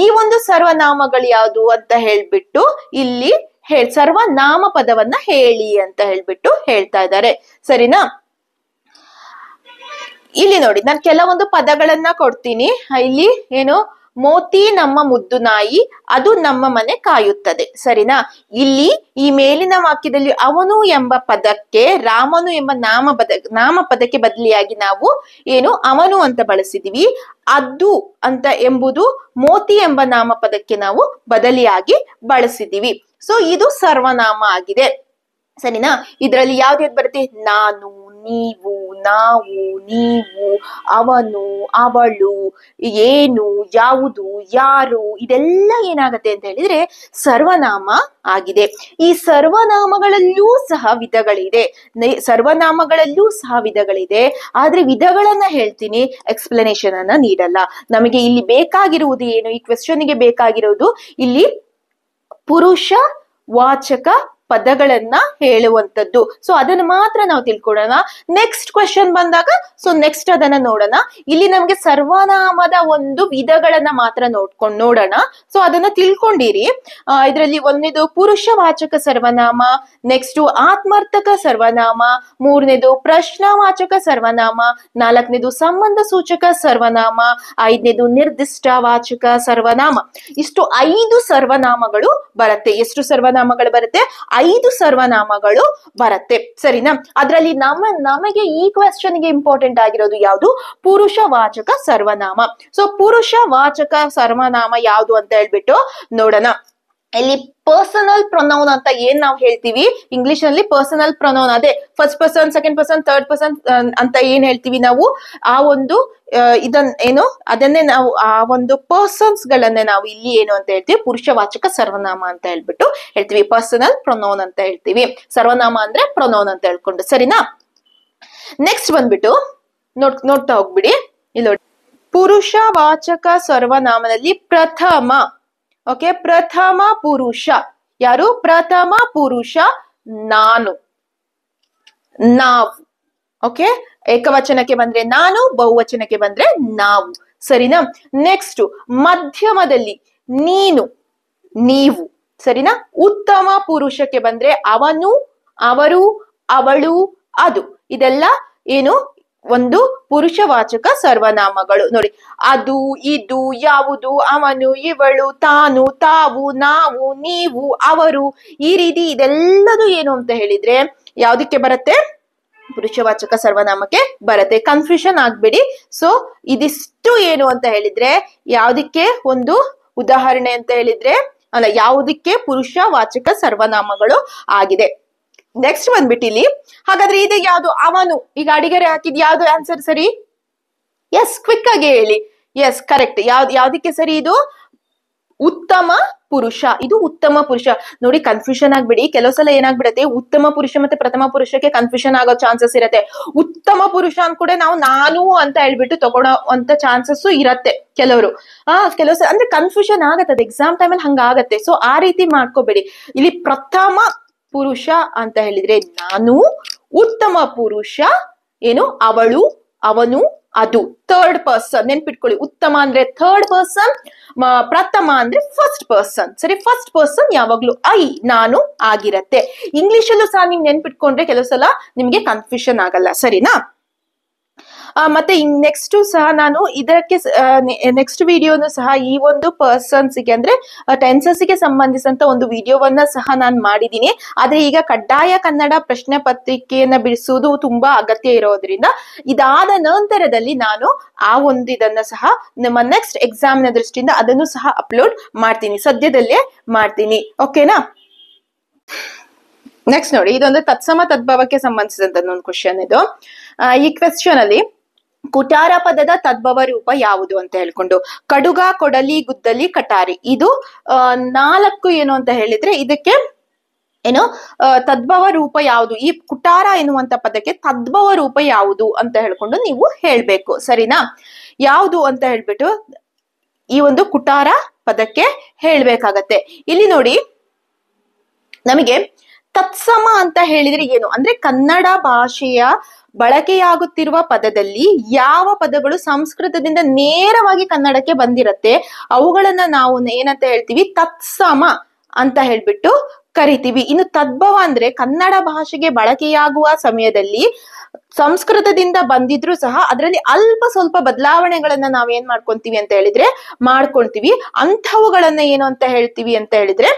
S1: ಈ ಒಂದು ಸರ್ವನಾಮಗಳು ಯಾವುದು ಅಂತ ಹೇಳ್ಬಿಟ್ಟು ಇಲ್ಲಿ ಸರ್ವನಾಮ ಪದವನ್ನ ಹೇಳಿ ಅಂತ ಹೇಳ್ಬಿಟ್ಟು ಹೇಳ್ತಾ ಇದ್ದಾರೆ. ಸರಿನಾ? ಇಲ್ಲಿ ನೋಡಿ, ನಾನು ಕೆಲವೊಂದು ಪದಗಳನ್ನ ಕೊಡ್ತೀನಿ. ಇಲ್ಲಿ ಏನು, ಮೋತಿ ನಮ್ಮ ಮುದ್ದು ನಾಯಿ, ಅದು ನಮ್ಮ ಮನೆ ಕಾಯುತ್ತದೆ. ಸರಿನಾ? ಇಲ್ಲಿ ಈ ಮೇಲಿನ ವಾಕ್ಯದಲ್ಲಿ ಅವನು ಎಂಬ ಪದಕ್ಕೆ ರಾಮನು ಎಂಬ ನಾಮಪದಕ್ಕೆ ಬದಲಿಯಾಗಿ ನಾವು ಏನು ಅವನು ಅಂತ ಬಳಸಿದೀವಿ. ಅದು ಅಂತ ಎಂಬುದು ಮೋತಿ ಎಂಬ ನಾಮಪದಕ್ಕೆ ನಾವು ಬದಲಿಯಾಗಿ ಬಳಸಿದೀವಿ. ಸೊ ಇದು ಸರ್ವನಾಮ ಆಗಿದೆ. ಸರಿನಾ? ಇದರಲ್ಲಿ ಯಾವ್ದು ಬರುತ್ತೆ? ನಾನು, ನೀವು, ನಾವು, ನೀವು, ಅವನು, ಅವಳು, ಏನು, ಯಾವುದು, ಯಾರು, ಇದೆಲ್ಲ ಏನಾಗತ್ತೆ ಅಂತ ಹೇಳಿದ್ರೆ ಸರ್ವನಾಮ ಆಗಿದೆ. ಈ ಸರ್ವನಾಮಗಳಲ್ಲೂ ಸಹ ವಿಧಗಳಿದೆ. ಆದ್ರೆ ವಿಧಗಳನ್ನ ಹೇಳ್ತೀನಿ, ಎಕ್ಸ್ಪ್ಲನೇಷನ್ ಅನ್ನ ನೀಡಲ್ಲ. ನಮಗೆ ಇಲ್ಲಿ ಬೇಕಾಗಿರುವುದು ಏನು, ಈ ಕ್ವೆಶ್ಚನ್ಗೆ ಬೇಕಾಗಿರೋದು ಇಲ್ಲಿ ಪುರುಷ ವಾಚಕ ಪದಗಳನ್ನ ಹೇಳುವಂತದ್ದು. ಸೊ ಅದನ್ನ ಮಾತ್ರ ನಾವು ತಿಳ್ಕೊಳ್ಳೋಣ. ನೆಕ್ಸ್ಟ್ ಕ್ವೆಶ್ಚನ್ ಬಂದಾಗ ನೆಕ್ಸ್ಟ್ ಅದನ್ನ ನೋಡೋಣ. ಇಲ್ಲಿ ನಮ್ಗೆ ಸರ್ವನಾಮದ ಒಂದು ವಿಧಗಳನ್ನ ಮಾತ್ರ ನೋಡೋಣ. ಸೊ ಅದನ್ನ ತಿಳ್ಕೊಂಡಿರಿ. ಇದರಲ್ಲಿ ಒಂದನೇದು ಪುರುಷವಾಚಕ ಸರ್ವನಾಮ, ನೆಕ್ಸ್ಟ್ ಆತ್ಮರ್ಥಕ ಸರ್ವನಾಮ, ಮೂರನೇದು ಪ್ರಶ್ನವಾಚಕ ಸರ್ವನಾಮ, ನಾಲ್ಕನೇದು ಸಂಬಂಧ ಸೂಚಕ ಸರ್ವನಾಮ, ಐದನೇದು ನಿರ್ದಿಷ್ಟವಾಚಕ ಸರ್ವನಾಮ. ಇಷ್ಟು 5 ಸರ್ವನಾಮಗಳು ಬರುತ್ತೆ. ಎಷ್ಟು ಸರ್ವನಾಮಗಳು ಬರುತ್ತೆ? 5 ಸರ್ವನಾಮಗಳು ಬರುತ್ತೆ. ಸರಿನಾ? ಅದರಲ್ಲಿ ನಮಗೆ ಈ ಕ್ವೆಶ್ಚನ್ಗೆ ಇಂಪಾರ್ಟೆಂಟ್ ಆಗಿರೋದು ಯಾವುದು? ಪುರುಷವಾಚಕ ಸರ್ವನಾಮ. ಸೊ ಪುರುಷವಾಚಕ ಸರ್ವನಾಮ ಯಾವುದು ಅಂತ ಹೇಳ್ಬಿಟ್ಟು ನೋಡೋಣ. ಇಲ್ಲಿ ಪರ್ಸನಲ್ ಪ್ರೊನೌನ್ ಅಂತ ಏನ್ ನಾವು ಹೇಳ್ತೀವಿ ಇಂಗ್ಲಿಷ್ ನಲ್ಲಿ, ಪರ್ಸನಲ್ ಪ್ರೊನೌನ್ ಅದೇ first person, second person, third person ಅಂತ ಏನ್ ಹೇಳ್ತೀವಿ ನಾವು, ಆ ಒಂದು ಇದನ್ನ ಏನು ಅದನ್ನೇ ನಾವು ಆ ಒಂದು ಪರ್ಸನ್ಸ್ ಗಳನ್ನೇ ನಾವು ಇಲ್ಲಿ ಏನು ಅಂತ ಹೇಳ್ತೀವಿ, ಪುರುಷವಾಚಕ ಸರ್ವನಾಮ ಅಂತ ಹೇಳ್ಬಿಟ್ಟು ಹೇಳ್ತೀವಿ. ಪರ್ಸನಲ್ ಪ್ರೊನೌನ್ ಅಂತ ಹೇಳ್ತೀವಿ. ಸರ್ವನಾಮ ಅಂದ್ರೆ ಪ್ರೊನೌನ್ ಅಂತ ಹೇಳ್ಕೊಂಡು, ಸರಿನಾ. ನೆಕ್ಸ್ಟ್ ಬಂದ್ಬಿಟ್ಟು ನೋಡ್ತಾ ಹೋಗ್ಬಿಡಿ. ಇಲ್ಲಿ ನೋಡಿ, ಪುರುಷವಾಚಕ ಸರ್ವನಾಮದಲ್ಲಿ ಪ್ರಥಮ, ಓಕೆ, ಪ್ರಥಮ ಪುರುಷ ಯಾರು? ಪ್ರಥಮ ಪುರುಷ ನಾನು, ನಾವು. ಓಕೆ, ಏಕವಚನಕ್ಕೆ ಬಂದ್ರೆ ನಾನು, ಬಹುವಚನಕ್ಕೆ ಬಂದ್ರೆ ನಾವು, ಸರಿನಾ. ನೆಕ್ಸ್ಟ್ ಮಧ್ಯಮದಲ್ಲಿ ನೀನು, ನೀವು, ಸರಿನಾ. ಉತ್ತಮ ಪುರುಷಕ್ಕೆ ಬಂದ್ರೆ ಅವನು, ಅವರು, ಅವಳು, ಅದು. ಇದೆಲ್ಲ ಏನು ಒಂದು ಪುರುಷವಾಚಕ ಸರ್ವನಾಮಗಳು. ನೋಡಿ, ಅದು, ಇದು, ಯಾವುದು, ಅವನು, ಇವಳು, ತಾನು, ತಾವು, ನಾವು, ನೀವು, ಅವರು, ಈ ರೀತಿ ಇದೆಲ್ಲದು ಏನು ಅಂತ ಹೇಳಿದ್ರೆ ಯಾವ್ದಕ್ಕೆ ಬರುತ್ತೆ? ಪುರುಷವಾಚಕ ಸರ್ವನಾಮಕ್ಕೆ ಬರುತ್ತೆ. ಕನ್ಫ್ಯೂಷನ್ ಆಗ್ಬೇಡಿ. ಸೊ ಇದಿಷ್ಟು ಏನು ಅಂತ ಹೇಳಿದ್ರೆ ಯಾವ್ದಕ್ಕೆ ಒಂದು ಉದಾಹರಣೆ ಅಂತ ಹೇಳಿದ್ರೆ, ಅಲ್ಲ, ಯಾವುದಕ್ಕೆ ಪುರುಷವಾಚಕ ಸರ್ವನಾಮಗಳು ಆಗಿದೆ. ನೆಕ್ಸ್ಟ್ ಬಂದ್ಬಿಟ್ಟು ಇಲ್ಲಿ, ಹಾಗಾದ್ರೆ ಇದು ಯಾವ್ದು? ಅವನು. ಈಗ ಅಡಿಗೆರೆ ಹಾಕಿದ್ ಯಾವ್ದು ಆನ್ಸರ್ ಸರಿ? ಎಸ್, ಕ್ವಿಕ್ ಆಗಿ ಹೇಳಿ. Yes, correct. ಯಾವ್ದಕ್ಕೆ ಸರಿ ಇದು? ಉತ್ತಮ ಪುರುಷ. ಇದು ಉತ್ತಮ ಪುರುಷ. ನೋಡಿ, ಕನ್ಫ್ಯೂಷನ್ ಆಗ್ಬಿಡಿ. ಕೆಲವು ಸಲ ಏನಾಗ್ಬಿಡತ್ತೆ, ಉತ್ತಮ ಪುರುಷ ಮತ್ತೆ ಪ್ರಥಮ ಪುರುಷಕ್ಕೆ ಕನ್ಫ್ಯೂಷನ್ ಆಗೋ ಚಾನ್ಸಸ್ ಇರತ್ತೆ. ಉತ್ತಮ ಪುರುಷ ಅನ್ಕೂಡೆ ನಾವು ನಾನು ಅಂತ ಹೇಳ್ಬಿಟ್ಟು ತಗೊಳೋ ಅಂತ ಚಾನ್ಸಸ್ ಇರತ್ತೆ ಕೆಲವರು. ಕೆಲವು ಸಲ ಅಂದ್ರೆ ಕನ್ಫ್ಯೂಷನ್ ಆಗತ್ತೆ, ಎಕ್ಸಾಮ್ ಟೈಮಲ್ಲಿ ಹಂಗಾಗತ್ತೆ. ಸೊ ಆ ರೀತಿ ಮಾಡ್ಕೋಬೇಡಿ. ಇಲ್ಲಿ ಪ್ರಥಮ ಪುರುಷ ಅಂತ ಹೇಳಿದ್ರೆ ನಾನು, ಉತ್ತಮ ಪುರುಷ ಏನು ಅವಳು, ಅವನು, ಅದು. ಥರ್ಡ್ ಪರ್ಸನ್ ನೆನ್ಪಿಟ್ಕೊಳ್ಳಿ. ಉತ್ತಮ ಅಂದ್ರೆ ಥರ್ಡ್ ಪರ್ಸನ್, ಪ್ರಥಮ ಅಂದ್ರೆ ಫಸ್ಟ್ ಪರ್ಸನ್. ಸರಿ, ಫಸ್ಟ್ ಪರ್ಸನ್ ಯಾವಾಗ್ಲೂ ಐ, ನಾನು ಆಗಿರತ್ತೆ. ಇಂಗ್ಲಿಷ್ ಅಲ್ಲೂ ಸಹ ನೀವು ನೆನ್ಪಿಟ್ಕೊಂಡ್ರೆ ಕೆಲವು ಸಲ ನಿಮ್ಗೆ ಕನ್ಫ್ಯೂಷನ್ ಆಗಲ್ಲ, ಸರಿನಾ. ಮತ್ತೆ ನೆಕ್ಸ್ಟ್ ಸಹ ನಾನು ಇದಕ್ಕೆ ನೆಕ್ಸ್ಟ್ ವಿಡಿಯೋನು ಸಹ ಈ ಒಂದು ಪರ್ಸನ್ಸ್ ಗೆ ಅಂದ್ರೆ ಟೆನ್ಸಸ್ ಗೆ ಸಂಬಂಧಿಸಿದಂತ ಒಂದು ವಿಡಿಯೋವನ್ನ ಸಹ ನಾನು ಮಾಡಿದ್ದೀನಿ. ಆದ್ರೆ ಈಗ ಕಡ್ಡಾಯ ಕನ್ನಡ ಪ್ರಶ್ನೆ ಪತ್ರಿಕೆಯನ್ನ ಬಿಡಿಸುವುದು ತುಂಬಾ ಅಗತ್ಯ ಇರೋದ್ರಿಂದ ಇದಾದ ನಂತರದಲ್ಲಿ ನಾನು ಆ ಒಂದು ಇದನ್ನ ಸಹ ನಮ್ಮ ನೆಕ್ಸ್ಟ್ ಎಕ್ಸಾಮ್ ನ ದೃಷ್ಟಿಯಿಂದ ಅದನ್ನು ಸಹ ಅಪ್ಲೋಡ್ ಮಾಡ್ತೀನಿ, ಸದ್ಯದಲ್ಲೇ ಮಾಡ್ತೀನಿ. ಓಕೆನಾ. ನೆಕ್ಸ್ಟ್ ನೋಡಿ, ಇದೊಂದು ತತ್ಸಮ ತದ್ಭವಕ್ಕೆ ಸಂಬಂಧಿಸಿದಂತ ಒಂದು ಕ್ವಶನ್ ಇದು. ಈ ಕ್ವೆಶ್ಚನ್ ಅಲ್ಲಿ ಕುಟಾರ ಪದದ ತದ್ಭವ ರೂಪ ಯಾವುದು ಅಂತ ಹೇಳ್ಕೊಂಡು, ಕಡುಗ, ಕೊಡಲಿ, ಗುದ್ದಲಿ, ಕಟಾರಿ. ಇದು 4 ಏನು ಅಂತ ಹೇಳಿದ್ರೆ ಇದಕ್ಕೆ ಏನು ತದ್ಭವ ರೂಪ ಯಾವುದು, ಈ ಕುಟಾರ ಎನ್ನುವಂತ ಪದಕ್ಕೆ ತದ್ಭವ ರೂಪ ಯಾವುದು ಅಂತ ಹೇಳ್ಕೊಂಡು ನೀವು ಹೇಳ್ಬೇಕು, ಸರಿನಾ. ಯಾವುದು ಅಂತ ಹೇಳ್ಬಿಟ್ಟು ಈ ಒಂದು ಕುಟಾರ ಪದಕ್ಕೆ ಹೇಳ್ಬೇಕಾಗತ್ತೆ. ಇಲ್ಲಿ ನೋಡಿ, ನಮಗೆ ತತ್ಸಮ ಅಂತ ಹೇಳಿದ್ರೆ ಏನು ಅಂದ್ರೆ ಕನ್ನಡ ಭಾಷೆಯ ಬಳಕೆಯಾಗುತ್ತಿರುವ ಪದದಲ್ಲಿ ಯಾವ ಪದಗಳು ಸಂಸ್ಕೃತದಿಂದ ನೇರವಾಗಿ ಕನ್ನಡಕ್ಕೆ ಬಂದಿರತ್ತೆ ಅವುಗಳನ್ನ ನಾವು ಏನಂತ ಹೇಳ್ತೀವಿ, ತತ್ಸಮ ಅಂತ ಹೇಳ್ಬಿಟ್ಟು ಕರಿತೀವಿ. ಇನ್ನು ತದ್ಭವ ಅಂದ್ರೆ ಕನ್ನಡ ಭಾಷೆಗೆ ಬಳಕೆಯಾಗುವ ಸಮಯದಲ್ಲಿ ಸಂಸ್ಕೃತದಿಂದ ಬಂದಿದ್ರು ಸಹ ಅದರಲ್ಲಿ ಅಲ್ಪ ಸ್ವಲ್ಪ ಬದಲಾವಣೆಗಳನ್ನ ನಾವೇನ್ ಮಾಡ್ಕೊಂತೀವಿ ಅಂತ ಹೇಳಿದ್ರೆ ಮಾಡ್ಕೊಳ್ತೀವಿ. ಅಂಥವುಗಳನ್ನ ಏನು ಅಂತ ಹೇಳ್ತೀವಿ ಅಂತ ಹೇಳಿದ್ರೆ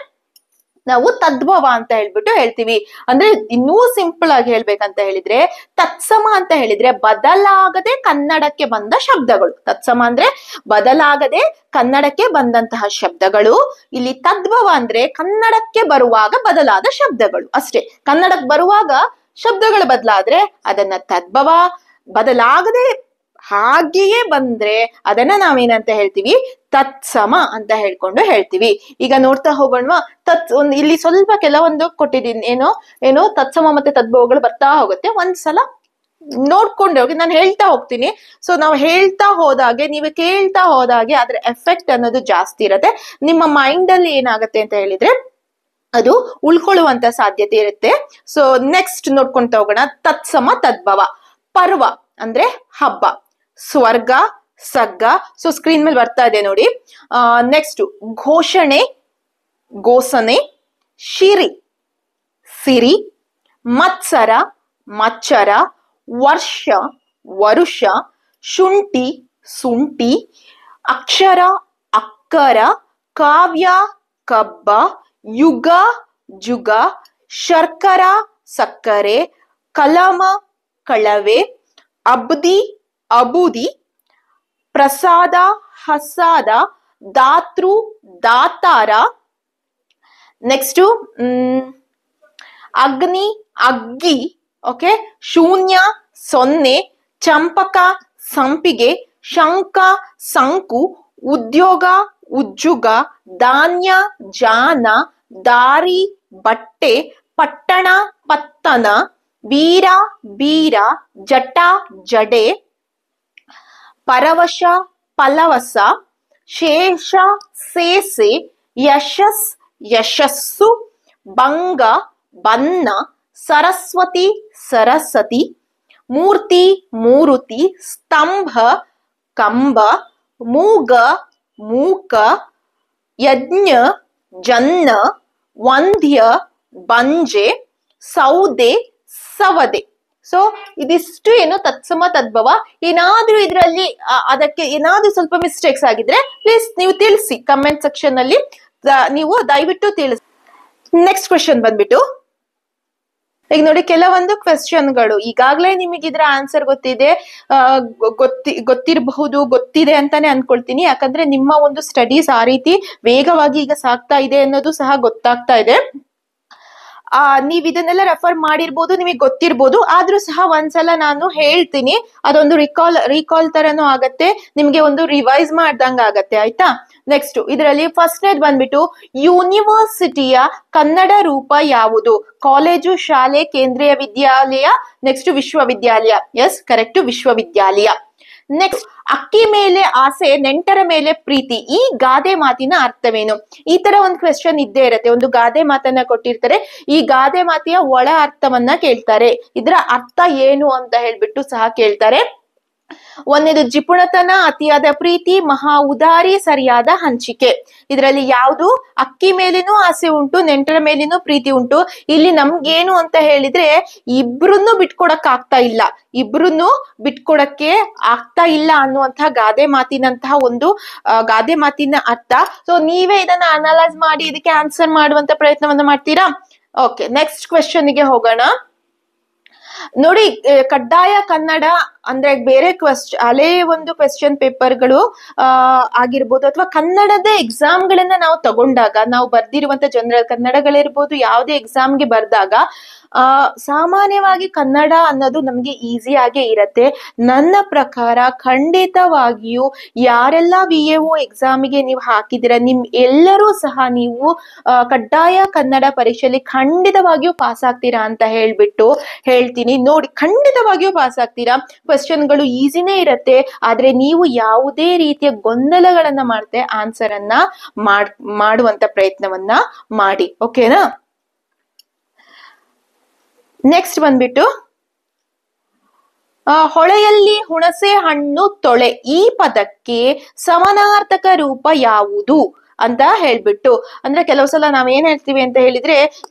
S1: ನಾವು ತದ್ಭವ ಅಂತ ಹೇಳ್ಬಿಟ್ಟು ಹೇಳ್ತೀವಿ. ಅಂದ್ರೆ ಇನ್ನೂ ಸಿಂಪಲ್ ಆಗಿ ಹೇಳ್ಬೇಕಂತ ಹೇಳಿದ್ರೆ ತತ್ಸಮ ಅಂತ ಹೇಳಿದ್ರೆ ಬದಲಾಗದೆ ಕನ್ನಡಕ್ಕೆ ಬಂದ ಶಬ್ದಗಳು. ತತ್ಸಮ ಅಂದ್ರೆ ಬದಲಾಗದೆ ಕನ್ನಡಕ್ಕೆ ಬಂದಂತಹ ಶಬ್ದಗಳು. ಇಲ್ಲಿ ತದ್ಭವ ಅಂದ್ರೆ ಕನ್ನಡಕ್ಕೆ ಬರುವಾಗ ಬದಲಾದ ಶಬ್ದಗಳು ಅಷ್ಟೇ. ಕನ್ನಡಕ್ಕೆ ಬರುವಾಗ ಶಬ್ದಗಳು ಬದಲಾದ್ರೆ ಅದನ್ನ ತದ್ಭವ, ಬದಲಾಗದೆ ಹಾಗೆಯೇ ಬಂದ್ರೆ ಅದನ್ನ ನಾವೇನಂತ ಹೇಳ್ತೀವಿ, ತತ್ಸಮ ಅಂತ ಹೇಳ್ಕೊಂಡು ಹೇಳ್ತೀವಿ. ಈಗ ನೋಡ್ತಾ ಹೋಗೋಣ. ಇಲ್ಲಿ ಸ್ವಲ್ಪ ಕೆಲವೊಂದು ಕೊಟ್ಟಿದ್ದೀನಿ, ಏನೋ ತತ್ಸಮ ಮತ್ತೆ ತದ್ಭವಗಳು ಬರ್ತಾ ಹೋಗುತ್ತೆ. ಒಂದ್ಸಲ ನೋಡ್ಕೊಂಡು ಹೋಗಿ, ನಾನು ಹೇಳ್ತಾ ಹೋಗ್ತೀನಿ. ಸೊ ನಾವು ಹೇಳ್ತಾ ಹೋದಾಗೆ, ನೀವು ಕೇಳ್ತಾ ಹೋದಾಗೆ ಅದ್ರ ಎಫೆಕ್ಟ್ ಅನ್ನೋದು ಜಾಸ್ತಿ ಇರುತ್ತೆ. ನಿಮ್ಮ ಮೈಂಡ್ ಅಲ್ಲಿ ಏನಾಗುತ್ತೆ ಅಂತ ಹೇಳಿದ್ರೆ ಅದು ಉಳ್ಕೊಳ್ಳುವಂತ ಸಾಧ್ಯತೆ ಇರುತ್ತೆ. ಸೊ ನೆಕ್ಸ್ಟ್ ನೋಡ್ಕೊಂತ ಹೋಗೋಣ. ತತ್ಸಮ ತದ್ಭವ. ಪರ್ವ ಅಂದ್ರೆ ಹಬ್ಬ, ಸ್ವರ್ಗ, ಸಗ್ಗ. ಸೊ ಸ್ಕ್ರೀನ್ ಮೇಲೆ ಬರ್ತಾ ಇದೆ ನೋಡಿ. ನೆಕ್ಸ್ಟ್ ಘೋಷಣೆ, ಗೋಸನೆ, ಶಿರಿ, ಸಿರಿ, ಮತ್ಸರ, ಮಚ್ಚರ, ವರ್ಷ, ವರುಷ, ಶುಂಠಿ, ಸುಂಟಿ, ಅಕ್ಷರ, ಅಕ್ಕರ, ಕಾವ್ಯ, ಕಬ್ಬ, ಯುಗ, ಜುಗ, ಶರ್ಕರ, ಸಕ್ಕರೆ, ಕಲಮ, ಕಳವೆ, ಅಬ್ದಿ, ಅಬುದಿ, ಪ್ರಸಾದ, ಹಸಾದ, ದಾತೃ, ದಾತಾರ, ನೆಕ್ಸ್ಟ್ ಅಗ್ನಿ, ಅಗ್ಗಿ, ಓಕೆ, ಶೂನ್ಯ, ಸೊನ್ನೆ, ಚಂಪಕ, ಸಂಪಿಗೆ, ಶಂಕ, ಸಂಕು, ಉದ್ಯೋಗ, ಉಜ್ಜುಗ, ಧಾನ್ಯ, ಜಾನ, ದಾರಿ, ಬಟ್ಟೆ, ಪಟ್ಟಣ, ಪತ್ತನ, ವೀರ, ಬೀರ, ಜಟ, ಜಡೆ, ಪರವಶ, ಫಲವಸ, ಶೇಷ, ಸೇಸೆ, ಯಶಸ್, ಯಶಸ್ಸು, ಭಂಗ, ಬನ್ನ, ಸರಸ್ವತಿ, ಸರಸ್ವತಿ, ಮೂರ್ತಿ, ಮೂರುತಿ, ಸ್ತಂಭ, ಕಂಬ, ಮೂಗ, ಮೂಕ, ಯಜ್ಞ, ಜನ್ನ, ವಂದ್ಯ, ಬಂಜೆ, ಸೌದೆ, ಸವದೆ. ಸೊ ಇದಿಷ್ಟು ಏನು ತತ್ಸಮ ತದ್ಭವ. ಏನಾದ್ರೂ ಇದರಲ್ಲಿ ಅದಕ್ಕೆ ಏನಾದ್ರೂ ಸ್ವಲ್ಪ ಮಿಸ್ಟೇಕ್ಸ್ ಆಗಿದ್ರೆ ಪ್ಲೀಸ್ ನೀವು ತಿಳಿಸಿ ಕಮೆಂಟ್ ಸೆಕ್ಷನ್ ಅಲ್ಲಿ, ನೀವು ದಯವಿಟ್ಟು ತಿಳಿಸಿ. ನೆಕ್ಸ್ಟ್ ಕ್ವೆಶ್ಚನ್ ಬಂದ್ಬಿಟ್ಟು, ಈಗ ನೋಡಿ ಕೆಲವೊಂದು ಕ್ವೆಶ್ಚನ್ಗಳು ಈಗಾಗಲೇ ನಿಮಗೆ ಇದ್ರ ಆನ್ಸರ್ ಗೊತ್ತಿದೆ, ಗೊತ್ತಿರಬಹುದು, ಗೊತ್ತಿದೆ ಅಂತಾನೆ ಅನ್ಕೊಳ್ತೀನಿ. ಯಾಕಂದ್ರೆ ನಿಮ್ಮ ಒಂದು ಸ್ಟಡೀಸ್ ಆ ರೀತಿ ವೇಗವಾಗಿ ಈಗ ಸಾಗ್ತಾ ಇದೆ ಅನ್ನೋದು ಸಹ ಗೊತ್ತಾಗ್ತಾ ಇದೆ. ನೀವ್ ಇದನ್ನೆಲ್ಲ ರೆಫರ್ ಮಾಡಿರ್ಬೋದು, ನಿಮಗೆ ಗೊತ್ತಿರ್ಬೋದು, ಆದ್ರೂ ಸಹ ಒಂದ್ಸಲ ನಾನು ಹೇಳ್ತೀನಿ. ಅದೊಂದು ರೀಕಾಲ್ ತರನೂ ಆಗತ್ತೆ, ನಿಮ್ಗೆ ಒಂದು ರಿವೈಸ್ ಮಾಡ್ದಂಗ ಆಗತ್ತೆ, ಆಯ್ತಾ. ನೆಕ್ಸ್ಟ್ ಇದರಲ್ಲಿ ಫಸ್ಟ್ನೇದ್ ಬಂದ್ಬಿಟ್ಟು ಯೂನಿವರ್ಸಿಟಿಯ ಕನ್ನಡ ರೂಪ ಯಾವುದು? ಕಾಲೇಜು, ಶಾಲೆ, ಕೇಂದ್ರೀಯ ವಿದ್ಯಾಲಯ, ನೆಕ್ಸ್ಟ್ ವಿಶ್ವವಿದ್ಯಾಲಯ. ಎಸ್ ಕರೆಕ್ಟ್, ವಿಶ್ವವಿದ್ಯಾಲಯ. ನೆಕ್ಸ್ಟ್ ಅಕ್ಕಿ ಮೇಲೆ ಆಸೆ, ನೆಂಟರ ಮೇಲೆ ಪ್ರೀತಿ, ಈ ಗಾದೆ ಮಾತಿನ ಅರ್ಥವೇನು? ಈ ತರ ಒಂದು ಕ್ವೆಶ್ಚನ್ ಇದ್ದೇ ಇರತ್ತೆ. ಒಂದು ಗಾದೆ ಮಾತನ್ನ ಕೊಟ್ಟಿರ್ತಾರೆ, ಈ ಗಾದೆ ಮಾತಿನ ಒಳ ಅರ್ಥವನ್ನ ಕೇಳ್ತಾರೆ. ಇದರ ಅರ್ಥ ಏನು ಅಂತ ಹೇಳ್ಬಿಟ್ಟು ಸಹ ಕೇಳ್ತಾರೆ. ಒಂದೇದು ಜಿಪುಣತನ, ಅತಿಯಾದ ಪ್ರೀತಿ, ಮಹಾ ಉದಾರಿ, ಸರಿಯಾದ ಹಂಚಿಕೆ. ಇದರಲ್ಲಿ ಯಾವುದು? ಅಕ್ಕಿ ಮೇಲೇನೂ ಆಸೆ ಉಂಟು, ನೆಂಟರ ಮೇಲೇನೂ ಪ್ರೀತಿ ಉಂಟು. ಇಲ್ಲಿ ನಮ್ಗೇನು ಅಂತ ಹೇಳಿದ್ರೆ ಇಬ್ರನ್ನು ಬಿಟ್ಕೊಡಕ್ ಆಗ್ತಾ ಇಲ್ಲ, ಇಬ್ರನ್ನು ಬಿಟ್ಕೊಡಕ್ಕೆ ಆಗ್ತಾ ಇಲ್ಲ ಅನ್ನುವಂತಹ ಗಾದೆ ಮಾತಿನಂತಹ ಒಂದು ಗಾದೆ ಮಾತಿನ ಅರ್ಥ. ಸೊ ನೀವೇ ಇದನ್ನ ಅನಲೈಸ್ ಮಾಡಿ ಇದಕ್ಕೆ ಆನ್ಸರ್ ಮಾಡುವಂತ ಪ್ರಯತ್ನವನ್ನ ಮಾಡ್ತೀರಾ? ಓಕೆ, ನೆಕ್ಸ್ಟ್ ಕ್ವೆಶ್ಚನ್ಗೆ ಹೋಗೋಣ. ನೋಡಿ, ಕಡ್ಡಾಯ ಕನ್ನಡ ಅಂದ್ರೆ ಬೇರೆ ಹಳೆ ಒಂದು ಕ್ವೆಶ್ಚನ್ ಪೇಪರ್ಗಳು ಆಗಿರ್ಬೋದು, ಅಥವಾ ಕನ್ನಡದ ಎಕ್ಸಾಮ್ಗಳನ್ನ ನಾವು ತಗೊಂಡಾಗ, ನಾವು ಬರ್ದಿರುವಂತ ಜನರಲ್ ಕನ್ನಡಗಳಿರ್ಬೋದು, ಯಾವುದೇ ಎಕ್ಸಾಮ್ಗೆ ಬರ್ದಾಗ ಸಾಮಾನ್ಯವಾಗಿ ಕನ್ನಡ ಅನ್ನೋದು ನಮ್ಗೆ ಈಸಿ ಆಗೇ ಇರತ್ತೆ. ನನ್ನ ಪ್ರಕಾರ ಖಂಡಿತವಾಗಿಯೂ ಯಾರೆಲ್ಲ VAO ಎಕ್ಸಾಮಿಗೆ ನೀವು ಹಾಕಿದಿರ, ನಿಮ್ ಎಲ್ಲರೂ ಸಹ ನೀವು ಕಡ್ಡಾಯ ಕನ್ನಡ ಪರೀಕ್ಷೆಯಲ್ಲಿ ಖಂಡಿತವಾಗಿಯೂ ಪಾಸ್ ಆಗ್ತೀರಾ ಅಂತ ಹೇಳ್ಬಿಟ್ಟು ಹೇಳ್ತೀನಿ. ನೋಡಿ, ಖಂಡಿತವಾಗಿಯೂ ಪಾಸ್ ಆಗ್ತೀರಾ. ಕ್ವೆಶ್ಚನ್ಗಳು ಈಸಿನೇ ಇರತ್ತೆ, ಆದ್ರೆ ನೀವು ಯಾವುದೇ ರೀತಿಯ ಗೊಂದಲಗಳನ್ನ ಮಾಡದೆ ಆನ್ಸರ್ ಅನ್ನ ಮಾಡುವಂತ ಪ್ರಯತ್ನವನ್ನ ಮಾಡಿ. ಓಕೆನಾ? ನೆಕ್ಸ್ಟ್ ಬಂದ್ಬಿಟ್ಟು ಹೊಳೆಯಲ್ಲಿ ಹುಣಸೆ ಹಣ್ಣು ತೊಳೆ, ಈ ಪದಕ್ಕೆ ಸಮಾನಾರ್ಥಕ ರೂಪ ಯಾವುದು ಅಂತ ಹೇಳ್ಬಿಟ್ಟು. ಅಂದ್ರೆ ಕೆಲವು ಸಲ ನಾವೇನ್ ಹೇಳ್ತೀವಿ ಅಂತ ಹೇಳಿದ್ರೆ,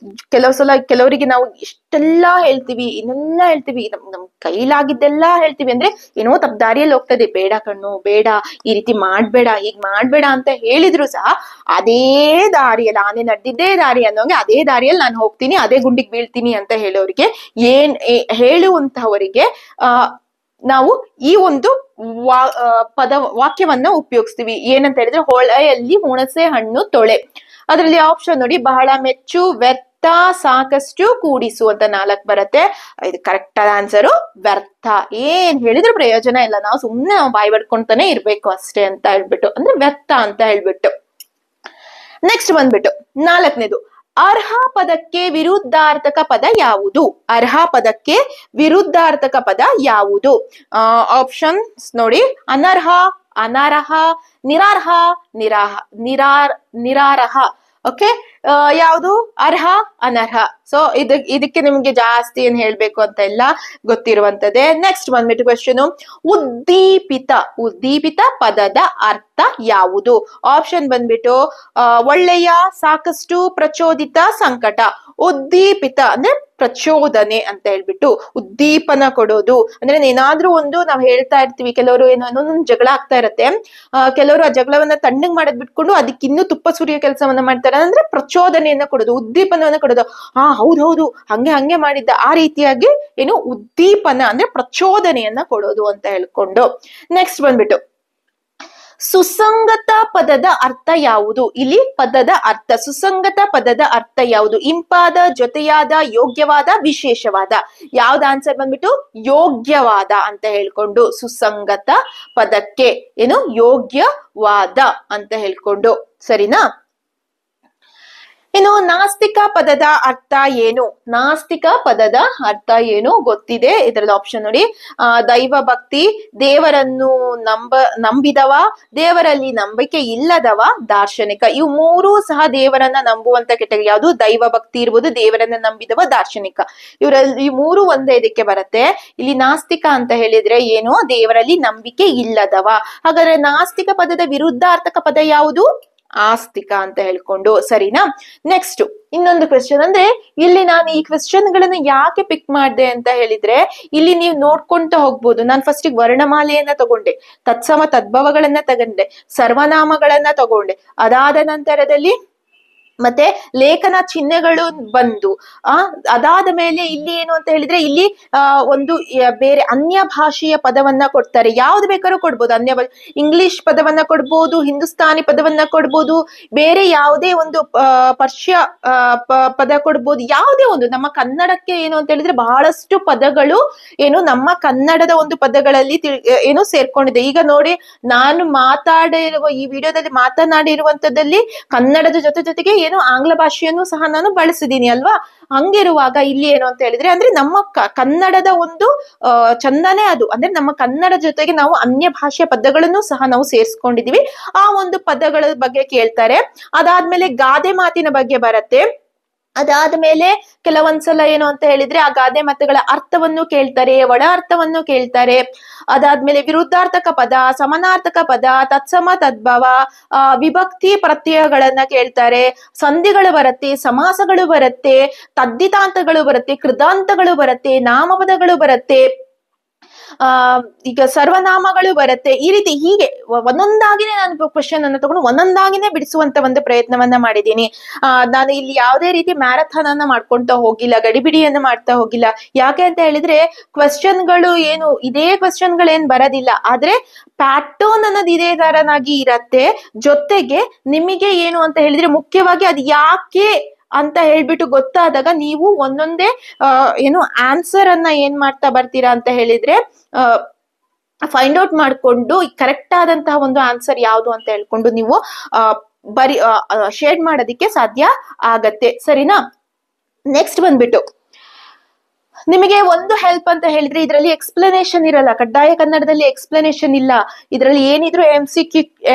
S1: ಕೆಲವು ಸಲ ಕೆಲವರಿಗೆ ನಾವು ಇಷ್ಟೆಲ್ಲ ಹೇಳ್ತೀವಿ, ಇನ್ನೆಲ್ಲ ಹೇಳ್ತೀವಿ, ನಮ್ ಕೈಲಾಗಿದ್ದೆಲ್ಲ ಹೇಳ್ತೀವಿ, ಅಂದ್ರೆ ಏನೋ ತಪ್ಪು ದಾರಿಯಲ್ಲಿ ಹೋಗ್ತದೆ. ಬೇಡ ಕಣ್ಣು, ಬೇಡ, ಈ ರೀತಿ ಮಾಡ್ಬೇಡ, ಹೀಗ್ ಮಾಡ್ಬೇಡ ಅಂತ ಹೇಳಿದ್ರು ಸಹ ಅದೇ ದಾರಿಯಲ್ಲಿ, ಆನೆ ನಡೆದಿದ್ದೇ ದಾರಿ ಅನ್ನೋಂಗೆ ಅದೇ ದಾರಿಯಲ್ಲಿ ನಾನು ಹೋಗ್ತೀನಿ, ಅದೇ ಗುಂಡಿಗೆ ಬೀಳ್ತೀನಿ ಅಂತ ಹೇಳೋರಿಗೆ, ಹೇಳುವಂತಹವರಿಗೆ ನಾವು ಈ ಒಂದು ವಾಕ್ಯವನ್ನ ಉಪಯೋಗಿಸ್ತೀವಿ. ಏನಂತ ಹೇಳಿದ್ರೆ, ಹೊಳೆಯಲ್ಲಿ ಹುಣಸೆ ಹಣ್ಣು ತೊಳೆ. ಅದರಲ್ಲಿ ಆಪ್ಷನ್ ನೋಡಿ, ಬಹಳ ಮೆಚ್ಚು, ವ್ಯರ್ಥ, ಸಾಕಷ್ಟು, ಕೂಡಿಸು ಅಂತ 4 ಬರುತ್ತೆ. ಇದು ಕರೆಕ್ಟ್ ಆದ ಆನ್ಸರು ವ್ಯರ್ಥ. ಏನ್ ಹೇಳಿದ್ರು ಪ್ರಯೋಜನ ಇಲ್ಲ, ನಾವು ಸುಮ್ನೆ ಬಾಯಿ ಬಡ್ಕೊಂತಾನೆ ಇರ್ಬೇಕು ಅಷ್ಟೇ ಅಂತ ಹೇಳ್ಬಿಟ್ಟು, ಅಂದ್ರೆ ವ್ಯರ್ಥ ಅಂತ ಹೇಳ್ಬಿಟ್ಟು. ನೆಕ್ಸ್ಟ್ ಬಂದ್ಬಿಟ್ಟು 4ನೇದು, ಅರ್ಹ ಪದಕ್ಕೆ ವಿರುದ್ಧಾರ್ಥಕ ಪದ ಯಾವುದು? ಅರ್ಹ ಪದಕ್ಕೆ ವಿರುದ್ಧಾರ್ಥಕ ಪದ ಯಾವುದು? ಆಪ್ಷನ್ಸ್ ನೋಡಿ, ಅನರ್ಹ, ಅನರ್ಹ, ನಿರರ್ಹ, ನಿರಾರ್ಹ. ಓಕೆ, ಯಾವುದು? ಅರ್ಹ, ಅನರ್ಹ. ಸೊ ಇದಕ್ಕೆ ನಿಮ್ಗೆ ಜಾಸ್ತಿ ಏನ್ ಹೇಳ್ಬೇಕು ಅಂತ ಎಲ್ಲ ಗೊತ್ತಿರುವಂತದ್ದೇ. ನೆಕ್ಸ್ಟ್ ಬಂದ್ಬಿಟ್ಟು ಕ್ವೆಶ್ಚನ್, ಉದ್ದೀಪಿತ ಪದದ ಅರ್ಥ ಯಾವುದು? ಆಪ್ಷನ್ ಬಂದ್ಬಿಟ್ಟು ಒಳ್ಳೆಯ, ಸಾಕಷ್ಟು, ಪ್ರಚೋದಿತ, ಸಂಕಟ. ಉದ್ದೀಪಿತ ಅಂದ್ರೆ ಪ್ರಚೋದನೆ ಅಂತ ಹೇಳ್ಬಿಟ್ಟು, ಉದ್ದೀಪನ ಕೊಡೋದು ಅಂದ್ರೆ ಏನಾದ್ರೂ ಒಂದು ನಾವ್ ಹೇಳ್ತಾ ಇರ್ತೀವಿ, ಕೆಲವರು ಏನೋ ಜಗಳ ಆಗ್ತಾ ಇರತ್ತೆ, ಕೆಲವರು ಆ ಜಗಳವನ್ನ ತಣ್ಣಗ್ ಮಾಡೋದ್ ಬಿಟ್ಕೊಂಡು ಅದಕ್ಕೆ ಇನ್ನೂ ತುಪ್ಪ ಸುರಿಯೋ ಕೆಲಸವನ್ನ ಮಾಡ್ತಾರೆ, ಅಂದ್ರೆ ಪ್ರಚೋದನೆಯನ್ನ ಕೊಡೋದು, ಉದ್ದೀಪನವನ್ನ ಕೊಡೋದು. ಹೌದು ಹಂಗೆ ಮಾಡಿದ್ದ, ಆ ರೀತಿಯಾಗಿ ಏನು ಉದ್ದೀಪನ ಅಂದ್ರೆ ಪ್ರಚೋದನೆಯನ್ನ ಕೊಡೋದು ಅಂತ ಹೇಳ್ಕೊಂಡು. ನೆಕ್ಸ್ಟ್ ಬಂದ್ಬಿಟ್ಟು ಸುಸಂಗತ ಪದದ ಅರ್ಥ ಯಾವುದು? ಇಲ್ಲಿ ಪದದ ಅರ್ಥ, ಸುಸಂಗತ ಪದದ ಅರ್ಥ ಯಾವುದು? ಇಂಪಾದ, ಜೊತೆಯಾದ, ಯೋಗ್ಯವಾದ, ವಿಶೇಷವಾದ. ಯಾವ್ದು ಆನ್ಸರ್ ಬಂದ್ಬಿಟ್ಟು ಯೋಗ್ಯವಾದ ಅಂತ ಹೇಳ್ಕೊಂಡು, ಸುಸಂಗತ ಪದಕ್ಕೆ ಏನು ಯೋಗ್ಯವಾದ ಅಂತ ಹೇಳ್ಕೊಂಡು, ಸರಿನಾ? ಇನ್ನು ನಾಸ್ತಿಕ ಪದದ ಅರ್ಥ ಏನು? ನಾಸ್ತಿಕ ಪದದ ಅರ್ಥ ಏನು ಗೊತ್ತಿದೆ, ಇದರಲ್ಲಿ ಆಪ್ಷನ್ ನೋಡಿ. ದೈವ ಭಕ್ತಿ, ದೇವರನ್ನು ನಂಬಿದವ, ದೇವರಲ್ಲಿ ನಂಬಿಕೆ ಇಲ್ಲದವ, ದಾರ್ಶನಿಕ. ಇವು ಮೂರೂ ಸಹ ದೇವರನ್ನ ನಂಬುವಂತ ಕೆಟಗರಿ ಯಾವುದು? ದೈವ ಭಕ್ತಿ ಇರ್ಬೋದು, ದೇವರನ್ನ ನಂಬಿದವ, ದಾರ್ಶನಿಕ. ಇವರಲ್ಲಿ ಈ ಮೂರು ಒಂದೇ ಇದಕ್ಕೆ ಬರುತ್ತೆ. ಇಲ್ಲಿ ನಾಸ್ತಿಕ ಅಂತ ಹೇಳಿದ್ರೆ ಏನು? ದೇವರಲ್ಲಿ ನಂಬಿಕೆ ಇಲ್ಲದವ. ಹಾಗಾದ್ರೆ ನಾಸ್ತಿಕ ಪದದ ವಿರುದ್ಧಾರ್ಥಕ ಪದ ಯಾವುದು? ಆಸ್ತಿಕ ಅಂತ ಹೇಳ್ಕೊಂಡು, ಸರಿನಾ? ನೆಕ್ಸ್ಟ್ ಇನ್ನೊಂದು ಕ್ವೆಶ್ಚನ್, ಅಂದ್ರೆ ಇಲ್ಲಿ ನಾನು ಈ ಕ್ವೆಶ್ಚನ್ ಗಳನ್ನ ಯಾಕೆ ಪಿಕ್ ಮಾಡಿದೆ ಅಂತ ಹೇಳಿದ್ರೆ, ಇಲ್ಲಿ ನೀವು ನೋಡ್ಕೊಂತ ಹೋಗ್ಬೋದು. ನಾನು ಫಸ್ಟ್ ವರ್ಣಮಾಲೆಯನ್ನ ತಗೊಂಡೆ, ತತ್ಸಮ ತದ್ಭವಗಳನ್ನ ತಗೊಂಡೆ, ಸರ್ವನಾಮಗಳನ್ನ ತಗೊಂಡೆ, ಅದಾದ ನಂತರದಲ್ಲಿ ಮತ್ತೆ ಲೇಖನ ಚಿಹ್ನೆಗಳು ಬಂದು ಅದಾದ ಮೇಲೆ ಇಲ್ಲಿ ಏನು ಅಂತ ಹೇಳಿದ್ರೆ, ಇಲ್ಲಿ ಒಂದು ಬೇರೆ ಅನ್ಯ ಭಾಷೆಯ ಪದವನ್ನ ಕೊಡ್ತಾರೆ. ಯಾವ್ದು ಬೇಕಾದ್ರೂ ಕೊಡ್ಬೋದು, ಇಂಗ್ಲಿಷ್ ಪದವನ್ನ ಕೊಡ್ಬೋದು, ಹಿಂದೂಸ್ತಾನಿ ಪದವನ್ನ ಕೊಡ್ಬೋದು, ಬೇರೆ ಯಾವುದೇ ಒಂದು ಪರ್ಷಿಯ ಪದ ಕೊಡ್ಬೋದು, ಯಾವುದೇ ಒಂದು. ನಮ್ಮ ಕನ್ನಡಕ್ಕೆ ಏನು ಅಂತ ಹೇಳಿದ್ರೆ ಬಹಳಷ್ಟು ಪದಗಳು ಏನು ನಮ್ಮ ಕನ್ನಡದ ಒಂದು ಪದಗಳಲ್ಲಿ ಏನು ಸೇರ್ಕೊಂಡಿದೆ. ಈಗ ನೋಡಿ, ನಾನು ಮಾತಾಡಿರುವ ಈ ವಿಡಿಯೋದಲ್ಲಿ ಮಾತನಾಡಿರುವಂತದ್ದಲ್ಲಿ ಕನ್ನಡದ ಜೊತೆಗೆ ಏನು ಆಂಗ್ಲ ಭಾಷೆಯನ್ನು ಸಹ ನಾನು ಬಳಸಿದೀನಿ ಅಲ್ವಾ? ಹಂಗಿರುವಾಗ ಇಲ್ಲಿ ಏನು ಅಂತ ಹೇಳಿದ್ರೆ, ಅಂದ್ರೆ ನಮ್ಮ ಕನ್ನಡದ ಒಂದು ಚಂದನೆ ಅದು. ಅಂದ್ರೆ ನಮ್ಮ ಕನ್ನಡ ಜೊತೆಗೆ ನಾವು ಅನ್ಯ ಭಾಷೆಯ ಪದಗಳನ್ನು ಸಹ ನಾವು ಸೇರಿಸ್ಕೊಂಡಿದೀವಿ. ಆ ಒಂದು ಪದಗಳ ಬಗ್ಗೆ ಕೇಳ್ತಾರೆ. ಅದಾದ್ಮೇಲೆ ಗಾದೆ ಮಾತಿನ ಬಗ್ಗೆ ಬರುತ್ತೆ. ಅದಾದ್ಮೇಲೆ ಕೆಲವೊಂದ್ಸಲ ಏನು ಅಂತ ಹೇಳಿದ್ರೆ ಆ ಗಾದೆ ಮಾತುಗಳ ಅರ್ಥವನ್ನು ಕೇಳ್ತಾರೆ, ಒಳ ಅರ್ಥವನ್ನು ಕೇಳ್ತಾರೆ. ಅದಾದ್ಮೇಲೆ ವಿರುದ್ಧಾರ್ಥಕ ಪದ, ಸಮಾನಾರ್ಥಕ ಪದ, ತತ್ಸಮ ತದ್ಭವ, ವಿಭಕ್ತಿ ಪ್ರತ್ಯಯಗಳನ್ನ ಕೇಳ್ತಾರೆ. ಸಂಧಿಗಳು ಬರುತ್ತೆ, ಸಮಾಸಗಳು ಬರುತ್ತೆ, ತದ್ದಿತಾಂತಗಳು ಬರುತ್ತೆ, ಕೃತಾಂತಗಳು ಬರುತ್ತೆ, ನಾಮಪದಗಳು ಬರುತ್ತೆ, ಈಗ ಸರ್ವನಾಮಗಳು ಬರುತ್ತೆ. ಈ ರೀತಿ ಹೀಗೆ ಒಂದೊಂದಾಗಿನೇ ನಾನು ಕ್ವಶನ್ ಅನ್ನು ತಗೊಂಡು ಒಂದೊಂದಾಗಿನೇ ಬಿಡಿಸುವಂತ ಒಂದು ಪ್ರಯತ್ನವನ್ನ ಮಾಡಿದ್ದೀನಿ. ನಾನು ಇಲ್ಲಿ ಯಾವುದೇ ರೀತಿ ಮ್ಯಾರಥಾನ್ ಅನ್ನ ಮಾಡ್ಕೊಂತ ಹೋಗಿಲ್ಲ, ಗಡಿಬಿಡಿಯನ್ನ ಮಾಡ್ತಾ ಹೋಗಿಲ್ಲ. ಯಾಕೆ ಅಂತ ಹೇಳಿದ್ರೆ ಕ್ವಶನ್ಗಳು ಏನು ಇದೇ ಕ್ವಶನ್ಗಳೇನ್ ಬರೋದಿಲ್ಲ, ಆದ್ರೆ ಪ್ಯಾಟರ್ನ್ ಅನ್ನೋದು ಇದೇ ತರನಾಗಿ ಇರತ್ತೆ. ಜೊತೆಗೆ ನಿಮಗೆ ಏನು ಅಂತ ಹೇಳಿದ್ರೆ ಮುಖ್ಯವಾಗಿ ಅದು ಯಾಕೆ ಅಂತ ಹೇಳ್ಬಿಟ್ಟು ಗೊತ್ತಾದಾಗ ನೀವು ಒಂದೊಂದೇ ಏನು ಆನ್ಸರ್ ಅನ್ನ ಏನ್ ಮಾಡ್ತಾ ಬರ್ತೀರಾ ಅಂತ ಹೇಳಿದ್ರೆ ಫೈಂಡ್ ಔಟ್ ಮಾಡ್ಕೊಂಡು ಕರೆಕ್ಟ್ ಆದಂತಹ ಒಂದು ಆನ್ಸರ್ ಯಾವುದು ಅಂತ ಹೇಳ್ಕೊಂಡು ನೀವು ಶೇಡ್ ಮಾಡೋದಿಕ್ಕೆ ಸಾಧ್ಯ ಆಗತ್ತೆ, ಸರಿನಾ? ನೆಕ್ಸ್ಟ್ ಬಂದ್ಬಿಟ್ಟು ನಿಮಗೆ ಒಂದು ಹೆಲ್ಪ್ ಅಂತ ಹೇಳಿದ್ರೆ, ಇದರಲ್ಲಿ ಎಕ್ಸ್ಪ್ಲನೇಷನ್ ಇರಲ್ಲ. ಕಡ್ಡಾಯ ಕನ್ನಡದಲ್ಲಿ ಎಕ್ಸ್ಪ್ಲನೇಷನ್ ಇಲ್ಲ. ಇದರಲ್ಲಿ ಏನಿದ್ರು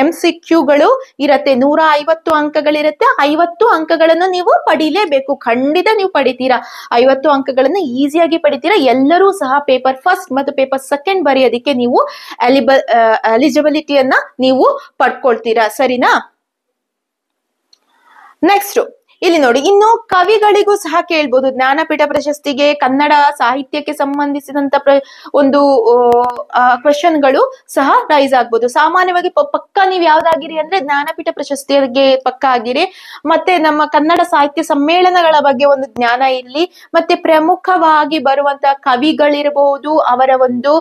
S1: MCQಗಳು ಇರತ್ತೆ. 150 ಅಂಕಗಳಿರತ್ತೆ. 50 ಅಂಕಗಳನ್ನು ನೀವು ಪಡಿಲೇಬೇಕು. ಖಂಡಿತ ನೀವು ಪಡಿತೀರಾ. 50 ಅಂಕಗಳನ್ನ ಈಸಿಯಾಗಿ ಪಡಿತೀರಾ. ಎಲ್ಲರೂ ಸಹ ಪೇಪರ್ ಫಸ್ಟ್ ಮತ್ತು ಪೇಪರ್ ಸೆಕೆಂಡ್ ಬರೆಯೋದಿಕ್ಕೆ ನೀವು ಎಲಿಜಿಬಿಲಿಟಿಯನ್ನ ನೀವು ಪಡ್ಕೊಳ್ತೀರಾ, ಸರಿನಾ? ನೆಕ್ಸ್ಟ್ ಇಲ್ಲಿ ನೋಡಿ, ಇನ್ನು ಕವಿಗಳಿಗೂ ಸಹ ಕೇಳ್ಬೋದು. ಜ್ಞಾನಪೀಠ ಪ್ರಶಸ್ತಿಗೆ, ಕನ್ನಡ ಸಾಹಿತ್ಯಕ್ಕೆ ಸಂಬಂಧಿಸಿದಂತ ಒಂದು ಕ್ವಶನ್ಗಳು ಸಹ ರೈಸ್ ಆಗ್ಬೋದು. ಸಾಮಾನ್ಯವಾಗಿ ಪಕ್ಕ ನೀವು ಯಾವ್ದಾಗಿರಿ ಅಂದ್ರೆ ಜ್ಞಾನಪೀಠ ಪ್ರಶಸ್ತಿಗೆ ಪಕ್ಕ ಆಗಿರಿ. ಮತ್ತೆ ನಮ್ಮ ಕನ್ನಡ ಸಾಹಿತ್ಯ ಸಮ್ಮೇಳನಗಳ ಬಗ್ಗೆ ಒಂದು ಜ್ಞಾನ ಇರ್ಲಿ. ಮತ್ತೆ ಪ್ರಮುಖವಾಗಿ ಬರುವಂತ ಕವಿಗಳಿರಬಹುದು, ಅವರ ಒಂದು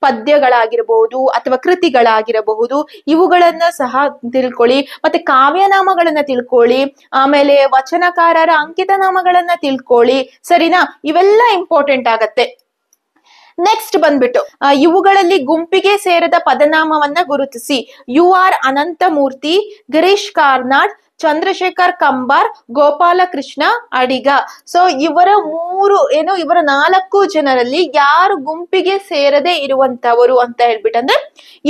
S1: ಪದ್ಯಗಳಾಗಿರಬಹುದು ಅಥವಾ ಕೃತಿಗಳಾಗಿರಬಹುದು, ಇವುಗಳನ್ನ ಸಹ ತಿಳ್ಕೊಳ್ಳಿ. ಮತ್ತೆ ಕಾವ್ಯನಾಮಗಳನ್ನ ತಿಳ್ಕೊಳ್ಳಿ. ಆಮೇಲೆ ವಚನಕಾರರ ಅಂಕಿತ ನಾಮಗಳನ್ನ ತಿಳ್ಕೊಳ್ಳಿ, ಸರಿನಾ? ಇವೆಲ್ಲ ಇಂಪಾರ್ಟೆಂಟ್ ಆಗತ್ತೆ. ನೆಕ್ಸ್ಟ್ ಬಂದ್ಬಿಟ್ಟು ಇವುಗಳಲ್ಲಿ ಗುಂಪಿಗೆ ಸೇರದ ಪದನಾಮವನ್ನ ಗುರುತಿಸಿ. UR ಅನಂತಮೂರ್ತಿ, ಗಿರೀಶ್ ಕಾರ್ನಾಡ್, ಚಂದ್ರಶೇಖರ್ ಕಂಬಾರ್, ಗೋಪಾಲಕೃಷ್ಣ ಅಡಿಗ. ಸೊ ಇವರ ಇವರ 4 ಜನರಲ್ಲಿ ಯಾರು ಗುಂಪಿಗೆ ಸೇರದೆ ಇರುವಂತವರು ಅಂತ ಹೇಳ್ಬಿಟ್ಟಂದ್ರೆ,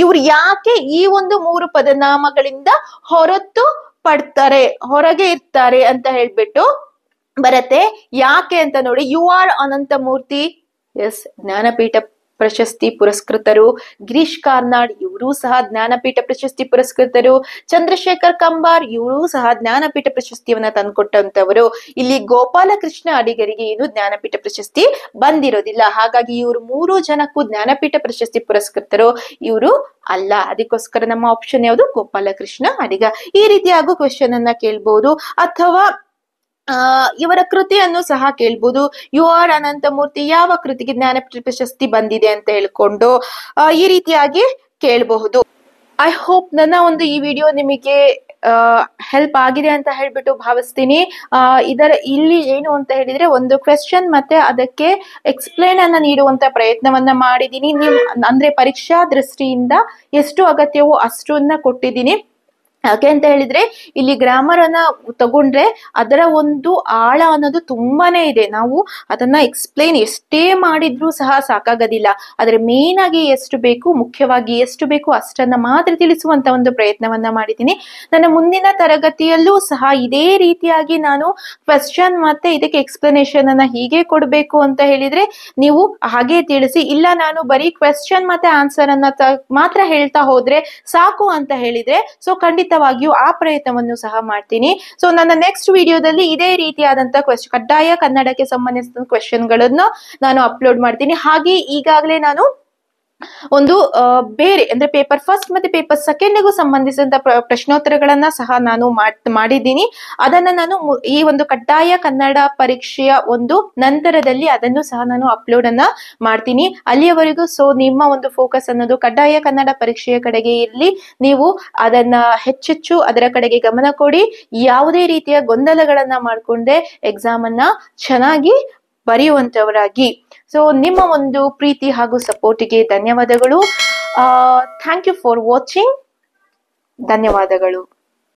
S1: ಇವ್ರು ಯಾಕೆ ಈ ಒಂದು 3 ಪದನಾಮಗಳಿಂದ ಹೊರತು ಪಡ್ತಾರೆ, ಹೊರಗೆ ಇರ್ತಾರೆ ಅಂತ ಹೇಳ್ಬಿಟ್ಟು ಬರತ್ತೆ. ಯಾಕೆ ಅಂತ ನೋಡಿ, UR ಅನಂತಮೂರ್ತಿ ಜ್ಞಾನಪೀಠ ಪ್ರಶಸ್ತಿ ಪುರಸ್ಕೃತರು. ಗಿರೀಶ್ ಕಾರ್ನಾಡ್ ಇವರು ಸಹ ಜ್ಞಾನಪೀಠ ಪ್ರಶಸ್ತಿ ಪುರಸ್ಕೃತರು. ಚಂದ್ರಶೇಖರ್ ಕಂಬಾರ್ ಇವರು ಸಹ ಜ್ಞಾನಪೀಠ ಪ್ರಶಸ್ತಿಯನ್ನ ತಂದುಕೊಟ್ಟಂತವರು. ಇಲ್ಲಿ ಗೋಪಾಲಕೃಷ್ಣ ಅಡಿಗರಿಗೆ ಏನು ಜ್ಞಾನಪೀಠ ಪ್ರಶಸ್ತಿ ಬಂದಿರೋದಿಲ್ಲ. ಹಾಗಾಗಿ ಇವರು 3 ಜನಕ್ಕೂ ಜ್ಞಾನಪೀಠ ಪ್ರಶಸ್ತಿ ಪುರಸ್ಕೃತರು ಇವರು ಅಲ್ಲ. ಅದಕ್ಕೋಸ್ಕರ ನಮ್ಮ ಆಪ್ಷನ್ ಯಾವುದು? ಗೋಪಾಲಕೃಷ್ಣ ಅಡಿಗ. ಈ ರೀತಿಯಾಗೂ ಕ್ವೆಶ್ಚನ್ ಅನ್ನ ಕೇಳ್ಬಹುದು. ಅಥವಾ ಇವರ ಕೃತಿಯನ್ನು ಸಹ ಕೇಳ್ಬೋದು. UR ಅನಂತಮೂರ್ತಿ ಯಾವ ಕೃತಿಗೆ ಜ್ಞಾನಪೀಠ ಪ್ರಶಸ್ತಿ ಬಂದಿದೆ ಅಂತ ಹೇಳ್ಕೊಂಡು ಈ ರೀತಿಯಾಗಿ ಕೇಳಬಹುದು. ಐ ಹೋಪ್ ನನ್ನ ಒಂದು ಈ ವಿಡಿಯೋ ನಿಮಗೆ ಹೆಲ್ಪ್ ಆಗಿದೆ ಅಂತ ಹೇಳ್ಬಿಟ್ಟು ಭಾವಿಸ್ತೀನಿ. ಇಲ್ಲಿ ಏನು ಅಂತ ಹೇಳಿದ್ರೆ ಒಂದು ಕ್ವೆಶ್ಚನ್ ಮತ್ತೆ ಅದಕ್ಕೆ ಎಕ್ಸ್ಪ್ಲೇನ್ ಅನ್ನ ನೀಡುವಂತ ಪ್ರಯತ್ನವನ್ನ ಮಾಡಿದೀನಿ. ಅಂದ್ರೆ ಪರೀಕ್ಷಾ ದೃಷ್ಟಿಯಿಂದ ಎಷ್ಟು ಅಗತ್ಯವೋ ಅಷ್ಟನ್ನ ಕೊಟ್ಟಿದ್ದೀನಿ. ಯಾಕೆ ಅಂತ ಹೇಳಿದ್ರೆ ಇಲ್ಲಿ ಗ್ರಾಮರ್ ಅನ್ನ ತಗೊಂಡ್ರೆ ಅದರ ಒಂದು ಆಳ ಅನ್ನೋದು ತುಂಬಾನೇ ಇದೆ. ನಾವು ಅದನ್ನ ಎಕ್ಸ್ಪ್ಲೇನ್ ಎಷ್ಟೇ ಮಾಡಿದ್ರೂ ಸಹ ಸಾಕಾಗೋದಿಲ್ಲ. ಆದ್ರೆ ಮೇನ್ ಆಗಿ ಎಷ್ಟು ಬೇಕು, ಮುಖ್ಯವಾಗಿ ಎಷ್ಟು ಬೇಕು ಅಷ್ಟನ್ನ ಮಾತ್ರ ತಿಳಿಸುವಂತ ಒಂದು ಪ್ರಯತ್ನವನ್ನ ಮಾಡಿದ್ದೀನಿ. ನನ್ನ ಮುಂದಿನ ತರಗತಿಯಲ್ಲೂ ಸಹ ಇದೇ ರೀತಿಯಾಗಿ ನಾನು ಕ್ವೆಶ್ಚನ್ ಮತ್ತೆ ಇದಕ್ಕೆ ಎಕ್ಸ್ಪ್ಲನೇಷನ್ ಅನ್ನ ಹೀಗೆ ಕೊಡ್ಬೇಕು ಅಂತ ಹೇಳಿದ್ರೆ ನೀವು ಹಾಗೆ ತಿಳಿಸಿ. ಇಲ್ಲ ನಾನು ಬರೀ ಕ್ವೆಶ್ಚನ್ ಮತ್ತೆ ಆನ್ಸರ್ ಅನ್ನ ಮಾತ್ರ ಹೇಳ್ತಾ ಹೋದ್ರೆ ಸಾಕು ಅಂತ ಹೇಳಿದ್ರೆ ಸೊ ಖಂಡಿತವಾಗಿಯೂ ಆ ಪ್ರಯತ್ನವನ್ನು ಸಹ ಮಾಡ್ತೀನಿ. ಸೊ ನನ್ನ ನೆಕ್ಸ್ಟ್ ವಿಡಿಯೋದಲ್ಲಿ ಇದೇ ರೀತಿಯಾದಂತಹ ಕಡ್ಡಾಯ ಕನ್ನಡಕ್ಕೆ ಸಂಬಂಧಿಸಿದ ಕ್ವೆಶ್ಚನ್ ಗಳನ್ನು ನಾನು ಅಪ್ಲೋಡ್ ಮಾಡ್ತೀನಿ. ಹಾಗೆ ಈಗಾಗಲೇ ನಾನು ಒಂದು ಬೇರೆ ಅಂದ್ರೆ ಪೇಪರ್ ಫಸ್ಟ್ ಮತ್ತೆ ಪೇಪರ್ ಸೆಕೆಂಡ್ಗೂ ಸಂಬಂಧಿಸಿದಂತ ಪ್ರಶ್ನೋತ್ತರಗಳನ್ನ ಸಹ ನಾನು ಮಾಡಿದ್ದೀನಿ. ಅದನ್ನ ನಾನು ಈ ಒಂದು ಕಡ್ಡಾಯ ಕನ್ನಡ ಪರೀಕ್ಷೆಯ ಒಂದು ನಂತರದಲ್ಲಿ ಅದನ್ನು ಸಹ ನಾನು ಅಪ್ಲೋಡ್ ಅನ್ನ ಮಾಡ್ತೀನಿ. ಅಲ್ಲಿಯವರೆಗೂ ಸೊ ನಿಮ್ಮ ಒಂದು ಫೋಕಸ್ ಅನ್ನೋದು ಕಡ್ಡಾಯ ಕನ್ನಡ ಪರೀಕ್ಷೆಯ ಕಡೆಗೆ ಇರಲಿ. ನೀವು ಅದನ್ನ ಹೆಚ್ಚೆಚ್ಚು ಅದರ ಕಡೆಗೆ ಗಮನ ಕೊಡಿ. ಯಾವುದೇ ರೀತಿಯ ಗೊಂದಲಗಳನ್ನ ಮಾಡ್ಕೊಂಡೆ ಎಕ್ಸಾಮ್ ಅನ್ನ ಚೆನ್ನಾಗಿ ಬರೆಯುವಂತವರಾಗಿ. ಸೊ ನಿಮ್ಮ ಒಂದು ಪ್ರೀತಿ ಹಾಗೂ ಸಪೋರ್ಟಿಗೆ ಧನ್ಯವಾದಗಳು. Thank you for watching. ಧನ್ಯವಾದಗಳು.